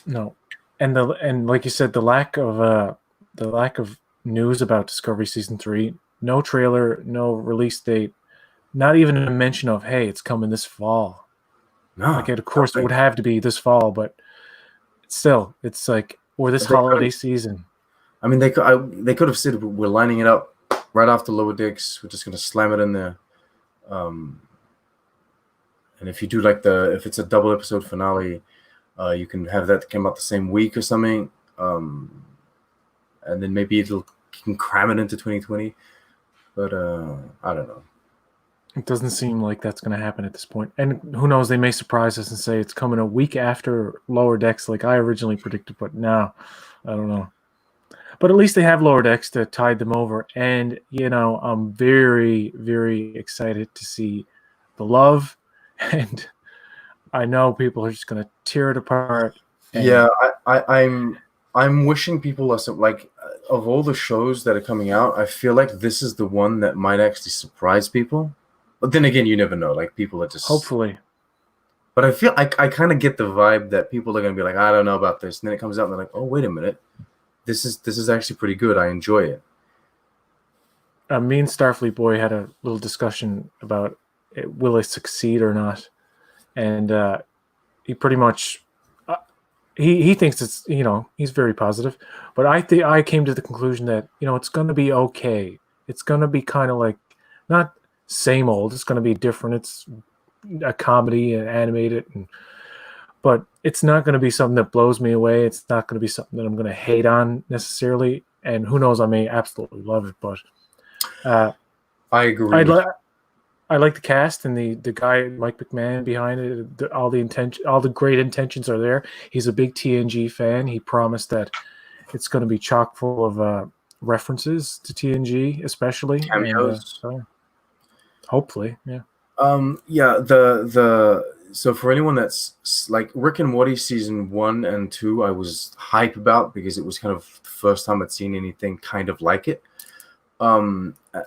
No, and like you said, the lack of news about Discovery Season 3, no trailer, no release date, not even a mention of, hey, it's coming this fall. No, like of course it would have to be this fall, but still, it's like, or this holiday season. I mean, they could have said we're lining it up right after Lower Decks. We're just going to slam it in there. And if you do if it's a double episode finale, you can have that come out the same week or something. And then maybe you can cram it into 2020. But I don't know. It doesn't seem like that's going to happen at this point. And who knows, they may surprise us and say it's coming a week after Lower Decks like I originally predicted, but no, I don't know. But at least they have Lower Decks to tide them over. And, I'm very, very excited to see the love. And I know people are just going to tear it apart. Yeah, I'm wishing people are like, of all the shows that are coming out, I feel like this is the one that might actually surprise people. But then again, you never know. Like, people are just... Hopefully. But I feel I kind of get the vibe that people are going to be like, I don't know about this. And then it comes out and they're like, oh, wait a minute. This is actually pretty good. I enjoy it. Me and Starfleet Boy had a little discussion about will it succeed or not. And he pretty much... He thinks it's, he's very positive. But I came to the conclusion that, it's going to be okay. It's going to be kind of like, not same old. It's going to be different. It's a comedy and animated. But it's not going to be something that blows me away. It's not going to be something that I'm going to hate on necessarily. And who knows, I may absolutely love it. But I agree. I like the cast and the guy, Mike McMahon, behind it. All the great intentions are there. He's a big TNG fan. He promised that it's going to be chock full of references to TNG, especially. Cameos. And, hopefully, yeah. So for anyone that's like Rick and Morty season 1 and 2, I was hype about because it was kind of the first time I'd seen anything kind of like it. And I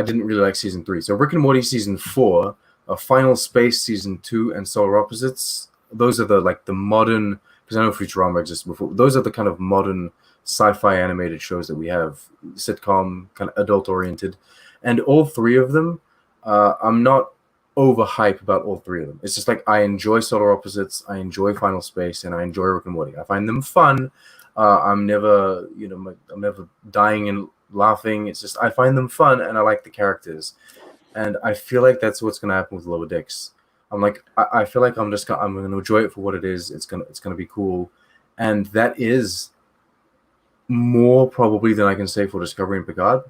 didn't really like season 3. So Rick and Morty season 4, Final Space season 2, and Solar Opposites. Those are the modern, because I know Futurama existed before. Those are the kind of modern sci-fi animated shows that we have, sitcom, kind of adult oriented, and all 3 of them. I'm not overhype about all 3 of them. It's just like I enjoy Solar Opposites, I enjoy Final Space, and I enjoy Rick and Morty. I find them fun. I'm never dying and laughing. It's just I find them fun, and I like the characters, and I feel like that's what's gonna happen with Lower Decks. I feel like I'm gonna enjoy it for what it is. It's gonna be cool, and that is more probably than I can say for Discovery and Picard.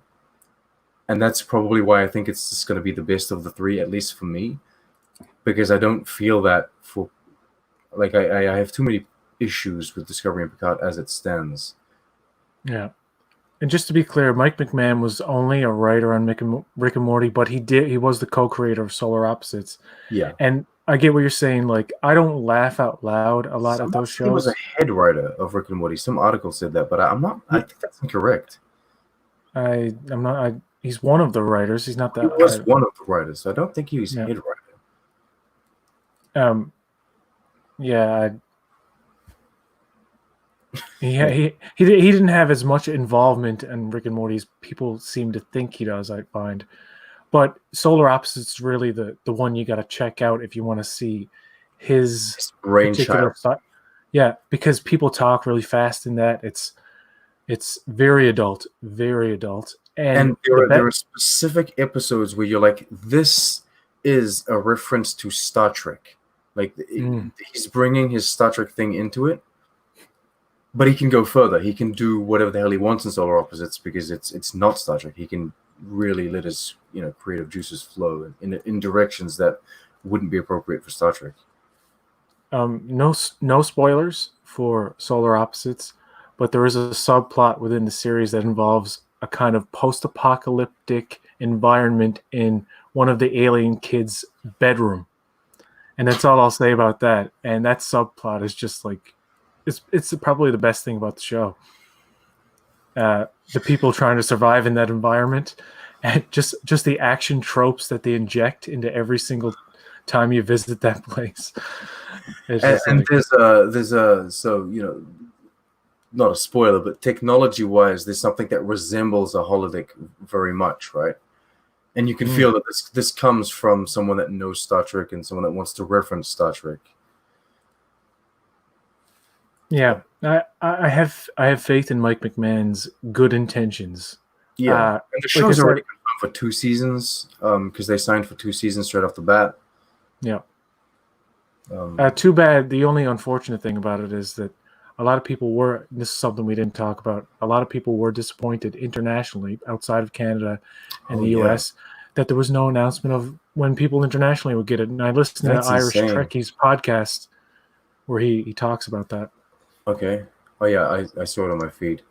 And that's probably why I think it's just going to be the best of the 3, at least for me, because I don't feel that for, like, I have too many issues with Discovery and Picard as it stands. Yeah. And just to be clear, Mike McMahon was only a writer on Rick and Morty, but he was the co-creator of Solar Opposites. Yeah. And I get what you're saying. Like, I don't laugh out loud a lot at those shows. He was a head writer of Rick and Morty. Some article said that, but I'm not. I think that's incorrect. I'm not. He's one of the writers. He's not that. He was one of the writers. So I don't think he was head writer. Yeah. He didn't have as much involvement in Rick and Morty as people seem to think he does, I find. But Solar Opposites is really the one you got to check out if you want to see his brainchild. Yeah, because people talk really fast in that. It's very adult, very adult. And there are specific episodes where you're like, this is a reference to Star Trek. Like, he's bringing his Star Trek thing into it, but he can go further. He can do whatever the hell he wants in Solar Opposites because it's not Star Trek. He can really let his creative juices flow in directions that wouldn't be appropriate for Star Trek. No spoilers for Solar Opposites, but there is a subplot within the series that involves a kind of post-apocalyptic environment in one of the alien kids' bedroom. And that's all I'll say about that. And that subplot is just like, it's probably the best thing about the show. The people trying to survive in that environment, and just the action tropes that they inject into every single time you visit that place. And not a spoiler, but technology-wise, there's something that resembles a holodeck very much, right? And you can feel that this comes from someone that knows Star Trek and someone that wants to reference Star Trek. Yeah, I have faith in Mike McMahon's good intentions. Yeah, and the show's already confirmed for 2 seasons because they signed for 2 seasons straight off the bat. Yeah. Too bad. The only unfortunate thing about it is that a lot of people were, this is something we didn't talk about, a lot of people were disappointed internationally outside of Canada and the US that there was no announcement of when people internationally would get it. And I listened to Irish Trekkie's podcast where he talks about that. Okay. Oh, yeah, I saw it on my feed.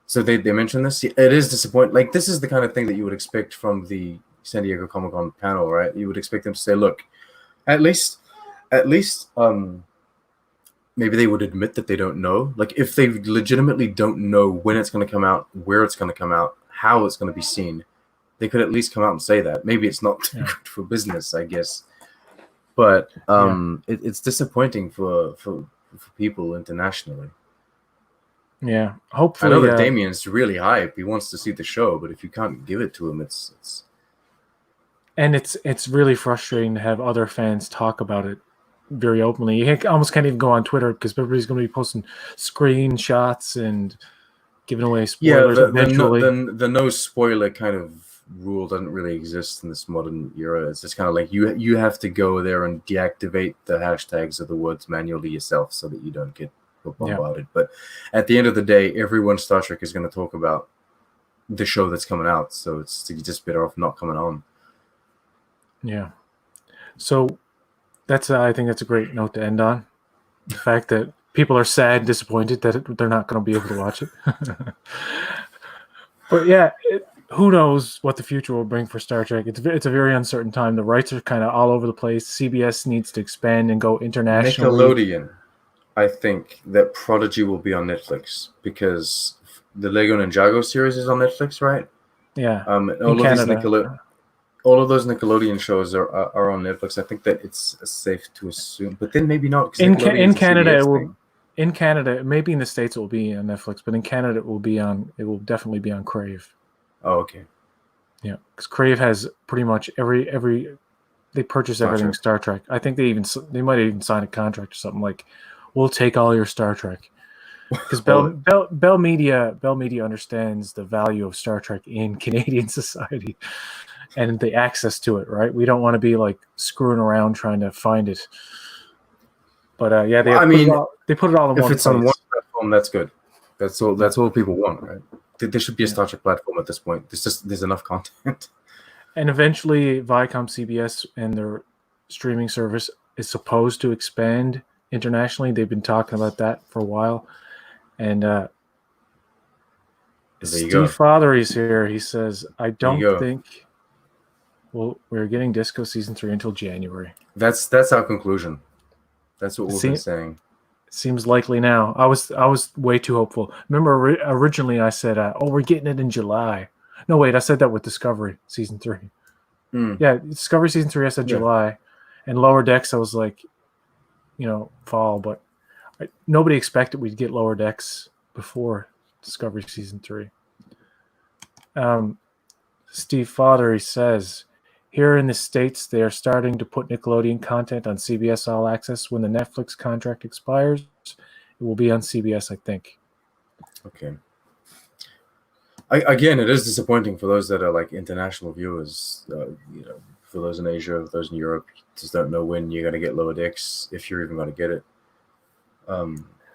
So they mentioned this? It is disappointing. Like, this is the kind of thing that you would expect from the San Diego Comic-Con panel, right? You would expect them to say, look, at least maybe they would admit that they don't know. Like, if they legitimately don't know when it's going to come out, where it's going to come out, how it's going to be seen, they could at least come out and say that. Maybe it's not too good for business, I guess. But it's disappointing for people internationally. Yeah, hopefully. I know that Damien's really hype. He wants to see the show, but if you can't give it to him, it's really frustrating to have other fans talk about it very openly. You almost can't even go on Twitter because everybody's going to be posting screenshots and giving away spoilers eventually. The no spoiler kind of rule doesn't really exist in this modern era. It's just kind of like you have to go there and deactivate the hashtags of the words manually yourself so that you don't get bombarded. But at the end of the day, everyone Star Trek is going to talk about the show that's coming out, so it's just better off not coming on. Yeah. So I think that's a great note to end on. The fact that people are sad and disappointed that they're not going to be able to watch it. But yeah, who knows what the future will bring for Star Trek? It's a very uncertain time. The rights are kind of all over the place. CBS needs to expand and go internationally. Nickelodeon, I think that Prodigy will be on Netflix because the Lego Ninjago series is on Netflix, right? Yeah, And in Canada. all of those Nickelodeon shows are on Netflix. I think that it's safe to assume, but then maybe not. In Canada, it will. In Canada, maybe in the States it will be on Netflix, but in Canada it will be on. It will definitely be on Crave. Oh, okay. Yeah, because Crave has pretty much every. They purchase everything Star Trek. I think they might even sign a contract or something like, "We'll take all your Star Trek." Because Bell Media understands the value of Star Trek in Canadian society and the access to it. Right, we don't want to be like screwing around trying to find it. But yeah, they put it all in one place. If it's on one platform, that's good. That's all people want, right? There should be a Star Trek platform at this point. There's enough content. And eventually, Viacom CBS and their streaming service is supposed to expand internationally. They've been talking about that for a while. And Steve Fothery's here. He says, "I don't think we're getting Disco Season 3 until January." That's our conclusion. That's what we've been saying. Seems likely now. I was way too hopeful. Remember, originally I said, we're getting it in July. No, wait, I said that with Discovery Season 3. Yeah, Discovery Season 3, I said July. And Lower Decks, I was like, fall. But nobody expected we'd get Lower Decks before Discovery Season 3. Steve Fothery says, here in the States, they are starting to put Nickelodeon content on CBS All Access. When the Netflix contract expires, it will be on CBS, I think. Okay. Again, it is disappointing for those that are like international viewers. For those in Asia, for those in Europe, just don't know when you're going to get Lower Decks, if you're even going to get it.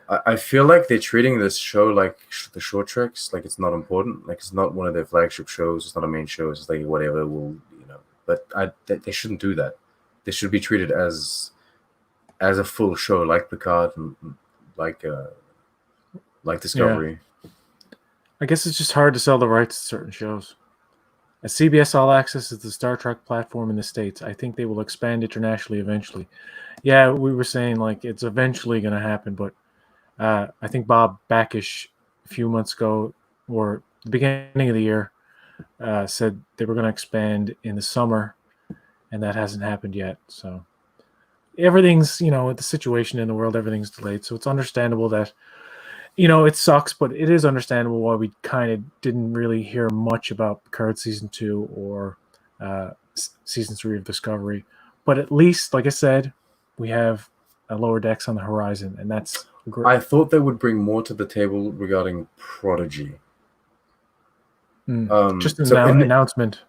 I feel like they're treating this show like the short treks, like it's not important. Like it's not one of their flagship shows. It's not a main show. It's like whatever But they shouldn't do that. They should be treated as a full show, like Picard and like Discovery. Yeah. I guess it's just hard to sell the rights to certain shows. As CBS All Access is the Star Trek platform in the States, I think they will expand internationally eventually. Yeah, we were saying like it's eventually going to happen, but I think Bob Backish a few months ago or the beginning of the year said they were going to expand in the summer, and that hasn't happened yet. So everything's, with the situation in the world, everything's delayed. So it's understandable that, it sucks, but it is understandable why we kind of didn't really hear much about Picard Season 2 or Season 3 of Discovery. But at least, like I said, we have a Lower Decks on the horizon, and that's great. I thought they would bring more to the table regarding Prodigy. Just an announcement.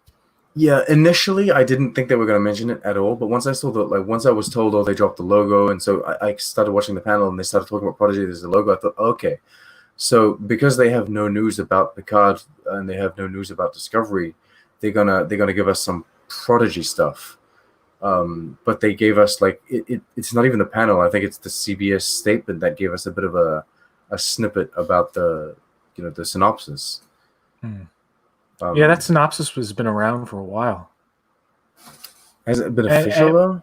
Yeah, initially I didn't think they were going to mention it at all, but once I saw once I was told, they dropped the logo, and so I started watching the panel, and they started talking about Prodigy. There's the logo. I thought, okay, so because they have no news about Picard and they have no news about Discovery, they're gonna give us some Prodigy stuff. But they gave us it's not even the panel. I think it's the CBS statement that gave us a bit of a snippet about the synopsis. Yeah, that synopsis has been around for a while. Has it been official though?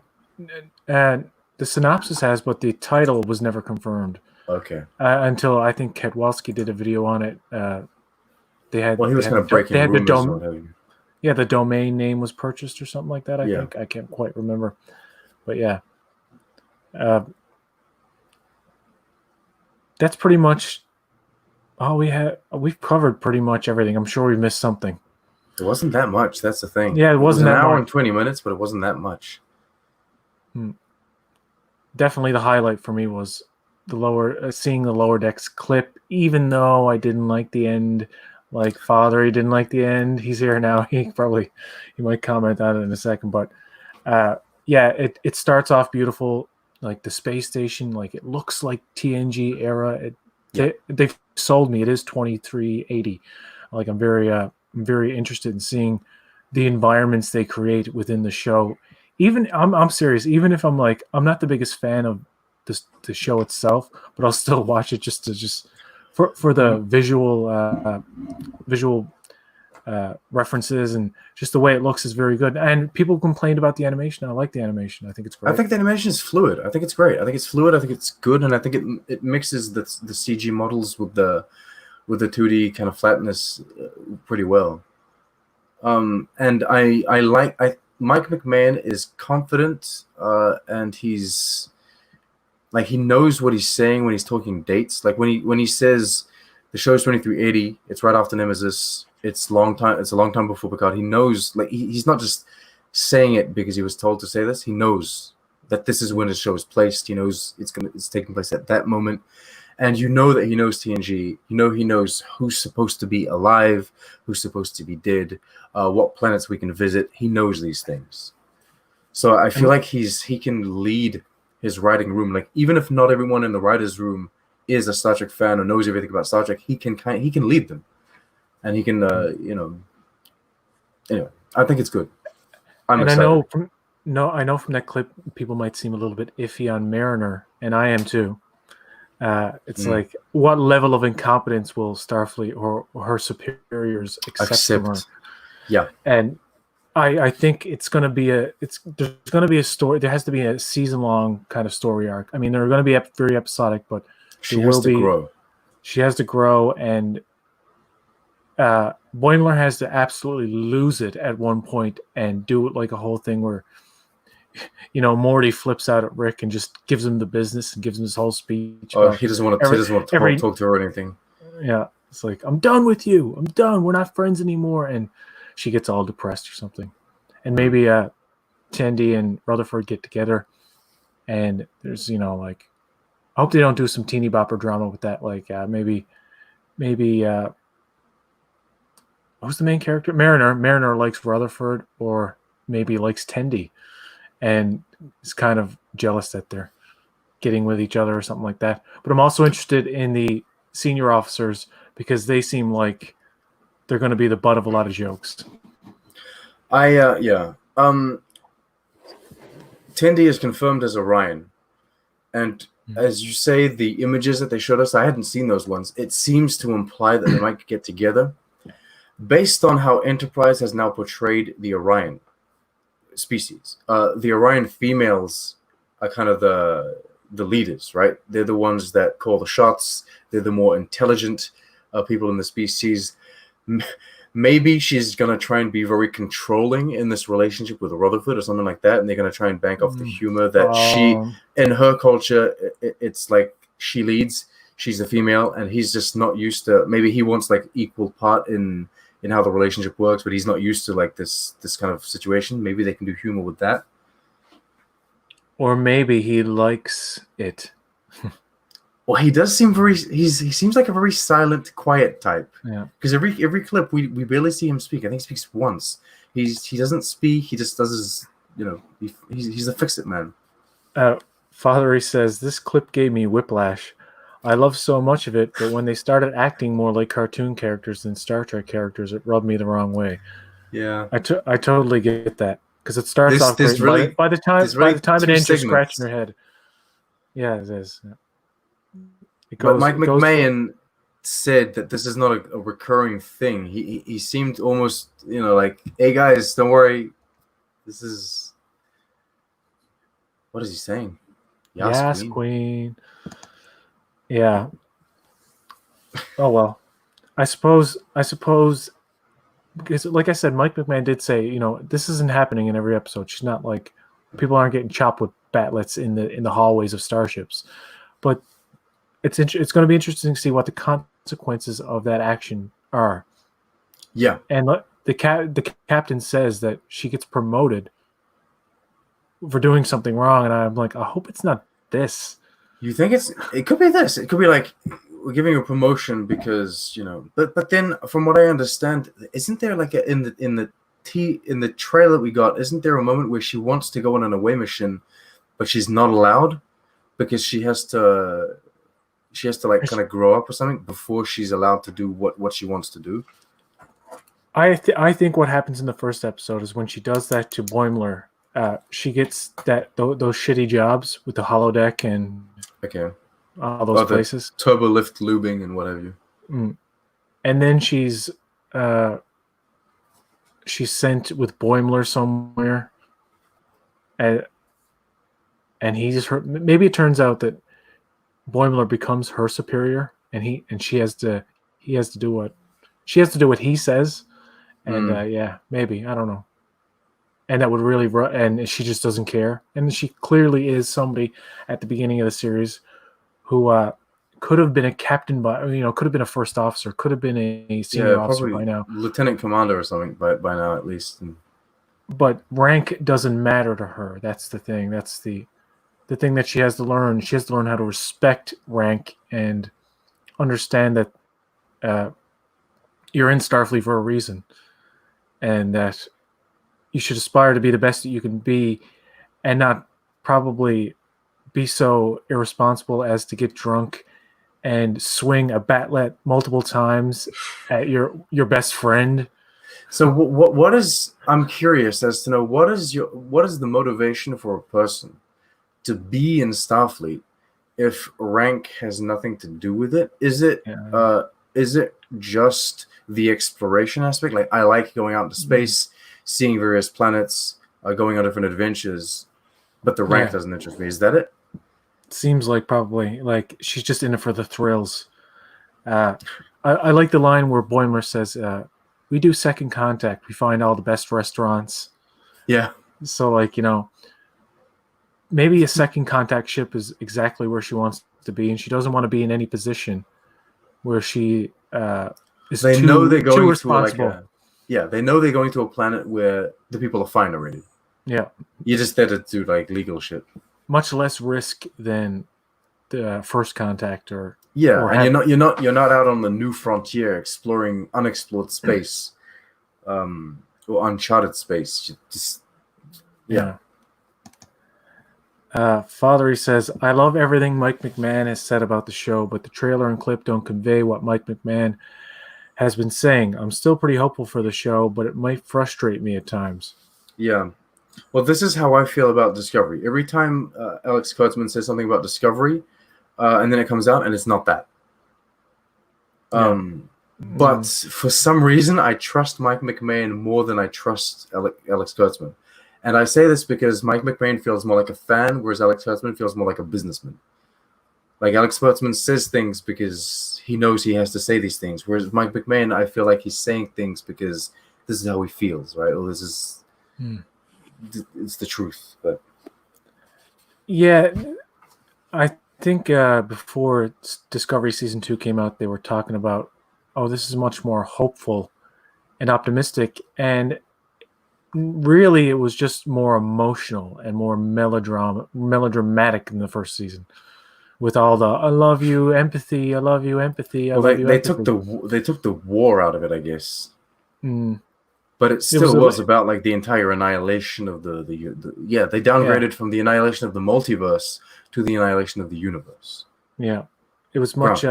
And the synopsis has, but the title was never confirmed. Okay. Until I think Kedwalski did a video on it. He was kind of breaking rumors. Yeah, the domain name was purchased or something like that. I think I can't quite remember, but yeah, that's pretty much. We've covered pretty much everything. I'm sure we missed something. It wasn't that much. That's the thing. Yeah, it wasn't an that hour much. And 20 minutes, but it wasn't that much. Definitely the highlight for me was seeing the Lower Decks clip, even though I didn't like the end. Like Father, he didn't like the end. He's here now. He might comment on it in a second. But it starts off beautiful. Like the space station, like it looks like TNG era. They've sold me. It is 2380. Like I'm very interested in seeing the environments they create within the show. Even I'm serious. Even if I'm not the biggest fan of the show itself, but I'll still watch it just for the visual references, and just the way it looks is very good. And people complained about the animation. I like the animation. I think it's great. I think the animation is fluid. I think it's great. I think it's fluid. I think it's good, and I think it mixes the CG models with the 2D kind of flatness pretty well. And I like Mike McMahon is confident, and he's like, he knows what he's saying when he's talking dates. Like when he says the show's 2380, it's right after Nemesis. It's a long time before Picard. He knows, like, he's not just saying it because he was told to say this. He knows that this is when the show is placed. He knows it's taking place at that moment. And you know that he knows TNG. You know he knows who's supposed to be alive, who's supposed to be dead, what planets we can visit. He knows these things. So I feel like he can lead his writing room. Like, even if not everyone in the writers' room is a Star Trek fan or knows everything about Star Trek, he can lead them, and he can anyway. I think it's good. I'm excited. I know from that clip people might seem a little bit iffy on Mariner, and I am too. It's like, what level of incompetence will Starfleet or her superiors accept from her? Yeah, and I think there's going to be a story. There has to be a season-long kind of story arc. I mean, they're going to be very episodic, but she has to grow. She has to grow, and Boimler has to absolutely lose it at one point and do it like a whole thing where, Morty flips out at Rick and just gives him the business and gives him his whole speech. Oh, he doesn't want to talk to her or anything. Yeah, it's like, I'm done with you. I'm done. We're not friends anymore. And she gets all depressed or something. And maybe Tandy and Rutherford get together, and there's, like, I hope they don't do some teeny bopper drama with that. Like, maybe who's the main character? Mariner likes Rutherford, or maybe likes Tandy, and is kind of jealous that they're getting with each other or something like that. But I'm also interested in the senior officers, because they seem like they're going to be the butt of a lot of jokes. Tandy is confirmed as Orion, and as you say, the images that they showed us, I hadn't seen those ones. It seems to imply that they might get together, based on how Enterprise has now portrayed the Orion species. The Orion females are kind of the leaders, right? They're the ones that call the shots. They're the more intelligent people in the species. Maybe she's going to try and be very controlling in this relationship with Rutherford or something like that, and they're going to try and bank off the humor that she, in her culture, it's like she leads, she's the female, and he's just not used to, maybe he wants like equal part in how the relationship works, but he's not used to like this kind of situation. Maybe they can do humor with that. Or maybe he likes it. Well, he does seem he seems like a very silent, quiet type. Yeah. Because every clip we barely see him speak. I think he speaks once. He doesn't speak. He just does his, he's a fix-it man. Fathery says, this clip gave me whiplash. I love so much of it, but when they started acting more like cartoon characters than Star Trek characters, it rubbed me the wrong way. Yeah. I totally get that, because it starts off great. Really, by the time it ends, you're scratching your head. Yeah, it is. Yeah. But Mike McMahon said that this is not a recurring thing. He seemed almost, like, hey guys, don't worry. This is, what is he saying? Yes, Queen. Yeah. Oh well. I suppose because, like I said, Mike McMahon did say, this isn't happening in every episode. She's not like, people aren't getting chopped with batlets in the hallways of starships. But it's going to be interesting to see what the consequences of that action are. Yeah. And the captain says that she gets promoted for doing something wrong, and I'm like, I hope it's not this. You think it could be this? It could be like, we're giving you a promotion because, but then from what I understand, isn't there like in the trailer we got, isn't there a moment where she wants to go on an away mission, but she's not allowed because she has to like kind of grow up or something before she's allowed to do what she wants to do? I think what happens in the first episode is when she does that to Boimler, she gets those shitty jobs with the holodeck and Okay. all those Oh, the places. turbo lift lubing and what have you. And then she's sent with Boimler somewhere, and he just maybe it turns out that Boimler becomes her superior, and she has to do what he says, and yeah, maybe, I don't know. And that would really and she just doesn't care, and she clearly is somebody at the beginning of the series who could have been a captain could have been a first officer, could have been a senior officer by now, lieutenant commander or something by now at least. But rank doesn't matter to her. That's the thing. That's the thing that she has to learn. She has to learn how to respect rank and understand that you're in Starfleet for a reason, and that you should aspire to be the best that you can be, and not probably be so irresponsible as to get drunk and swing a batlet multiple times at your best friend. So what is, I'm curious as to know what is the motivation for a person to be in Starfleet if rank has nothing to do with it? Is it just the exploration aspect? Like, I like going out into space, seeing various planets, going on different adventures, but the rank doesn't interest me. Is that it? Seems like probably like she's just in it for the thrills. I like the line where Boimler says, "We do second contact. We find all the best restaurants." Yeah. So, like, maybe a second contact ship is exactly where she wants to be, and she doesn't want to be in any position where she is they know they're going too responsible. They know they're going to a planet where the people are fine already. Yeah. You're just there to do like legal shit. Much less risk than the first contact or and you're not out on the new frontier exploring unexplored space, or uncharted space. Fathery says, "I love everything Mike McMahon has said about the show, but the trailer and clip don't convey what Mike McMahon has been saying. I'm still pretty hopeful for the show, but it might frustrate me at times." Yeah. Well, this is how I feel about Discovery. Every time Alex Kurtzman says something about Discovery, and then it comes out and it's not that. But for some reason, I trust Mike McMahon more than I trust Alex Kurtzman. And I say this because Mike McMahon feels more like a fan, whereas Alex Kurtzman feels more like a businessman. Like, Alex Kurtzman says things because he knows he has to say these things, whereas Mike McMahon, I feel like he's saying things because this is how he feels, right? Or this is... it's the truth. But yeah, I think before Discovery Season 2 came out, they were talking about, this is much more hopeful and optimistic, and really it was just more emotional and more melodramatic in the first season, with all the "I love you, empathy, I love you, empathy, I love you." They took the war out of it, I guess. But it still was about like the entire annihilation of the they downgraded from the annihilation of the multiverse to the annihilation of the universe. Yeah, it was much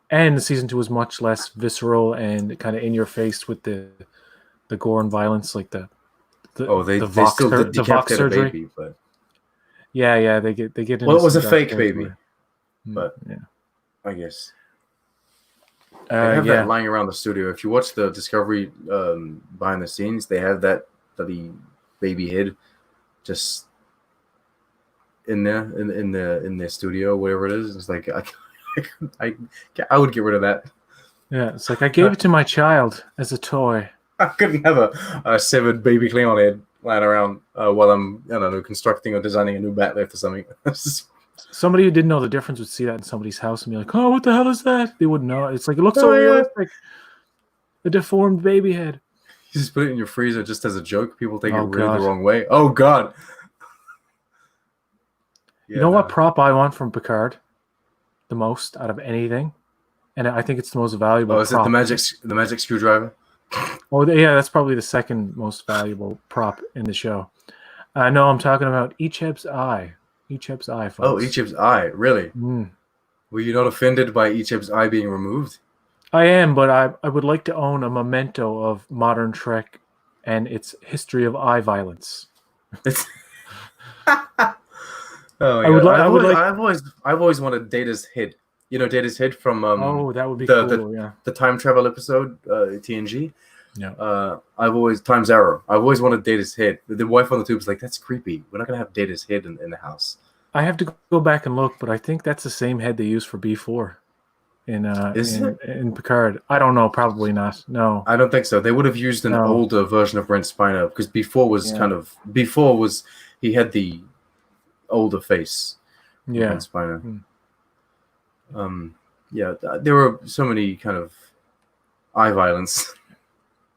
and season 2 was much less visceral and kind of in your face with the gore and violence, like the Vox surgery. Baby, but they get into it was a fake baby, but I guess. They have that lying around the studio. If you watch the Discovery behind the scenes, they have that bloody baby head just in there in their studio, whatever it is. It's like I would get rid of that. Yeah, it's like, I gave it to my child as a toy. I couldn't have a severed baby Klingon head lying around while I'm, I don't know, constructing or designing a new bat lift or something. Somebody who didn't know the difference would see that in somebody's house and be like, "Oh, what the hell is that?" They wouldn't know. It's like, it looks so realistic. A deformed baby head. You just put it in your freezer just as a joke. People take it really the wrong way. Oh, God. You know what prop I want from Picard the most out of anything? And I think it's the most valuable is prop. It the magic screwdriver? Oh, yeah, that's probably the second most valuable prop in the show. No, I'm talking about Icheb's eye. Icheb's eye, folks. Oh, Icheb's eye, really? Were you not offended by Icheb's eye being removed? I am, but I would like to own a memento of modern Trek and its history of eye violence. Oh my I would god! like. I would like. I've always wanted Data's head. You know, Data's head from Oh, that would be the cool. Yeah. the time travel episode TNG. Yeah. I've always Times Arrow. I've always wanted Data's head. The wife on the tube is like, that's creepy. We're not gonna have Data's head in the house. I have to go back and look, but I think that's the same head they use for B4 Is it? in Picard. I don't know. Probably not. No. I don't think so. They would have used an No. older version of Brent Spiner because before was he had the older face. Of Yeah. Brent Spiner. Hmm. Yeah, there were so many kind of eye violence.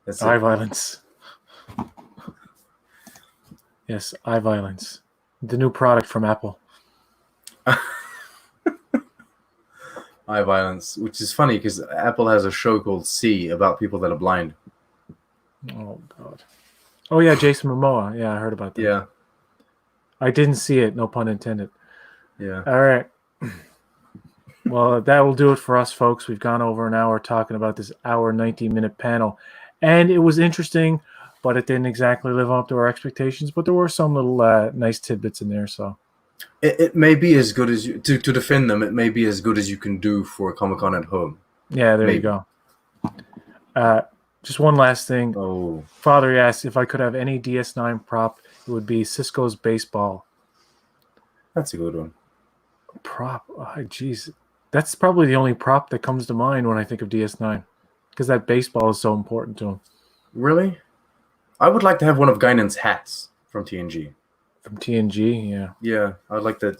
That's Eye it. violence. Yes, eye violence. The new product from Apple. Eye violence, which is funny because Apple has a show called See about people that are blind. Oh God. Oh yeah, Jason Momoa. Yeah, I heard about that. Yeah, I didn't see it. No pun intended. yeah. All right. Well, that will do it for us, folks. We've gone over an hour talking about this hour 19-minute panel, and it was interesting, but it didn't exactly live up to our expectations. But there were some little nice tidbits in there. So It may be as good as you to defend them. It may be as good as you can do for a Comic-Con at home. yeah, there Maybe. you go. Just one last thing. Oh, Father asked if I could have any DS9 prop. It would be Cisco's baseball that's a good one. prop. Oh, jeez, that's probably the only prop that comes to mind when I think of DS9, because that baseball is so important to him. Really? I would like to have one of Guinan's hats from TNG. From TNG, yeah. Yeah, I'd like that.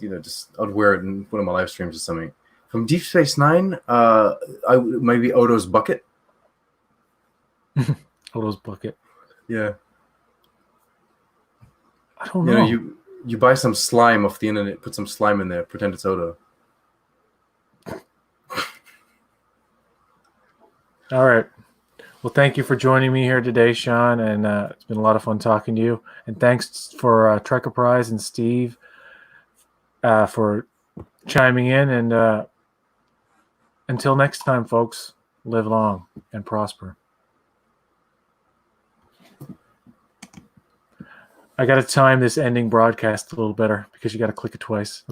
I'd wear it in one of my live streams or something. From Deep Space Nine, maybe Odo's bucket. Odo's bucket. Yeah. I don't know. You buy some slime off the internet, put some slime in there, pretend it's Odo. All right. Well, thank you for joining me here today, Sean, and it's been a lot of fun talking to you. And thanks for Trekker Prize and Steve for chiming in. And until next time, folks, live long and prosper. I got to time this ending broadcast a little better because you got to click it twice.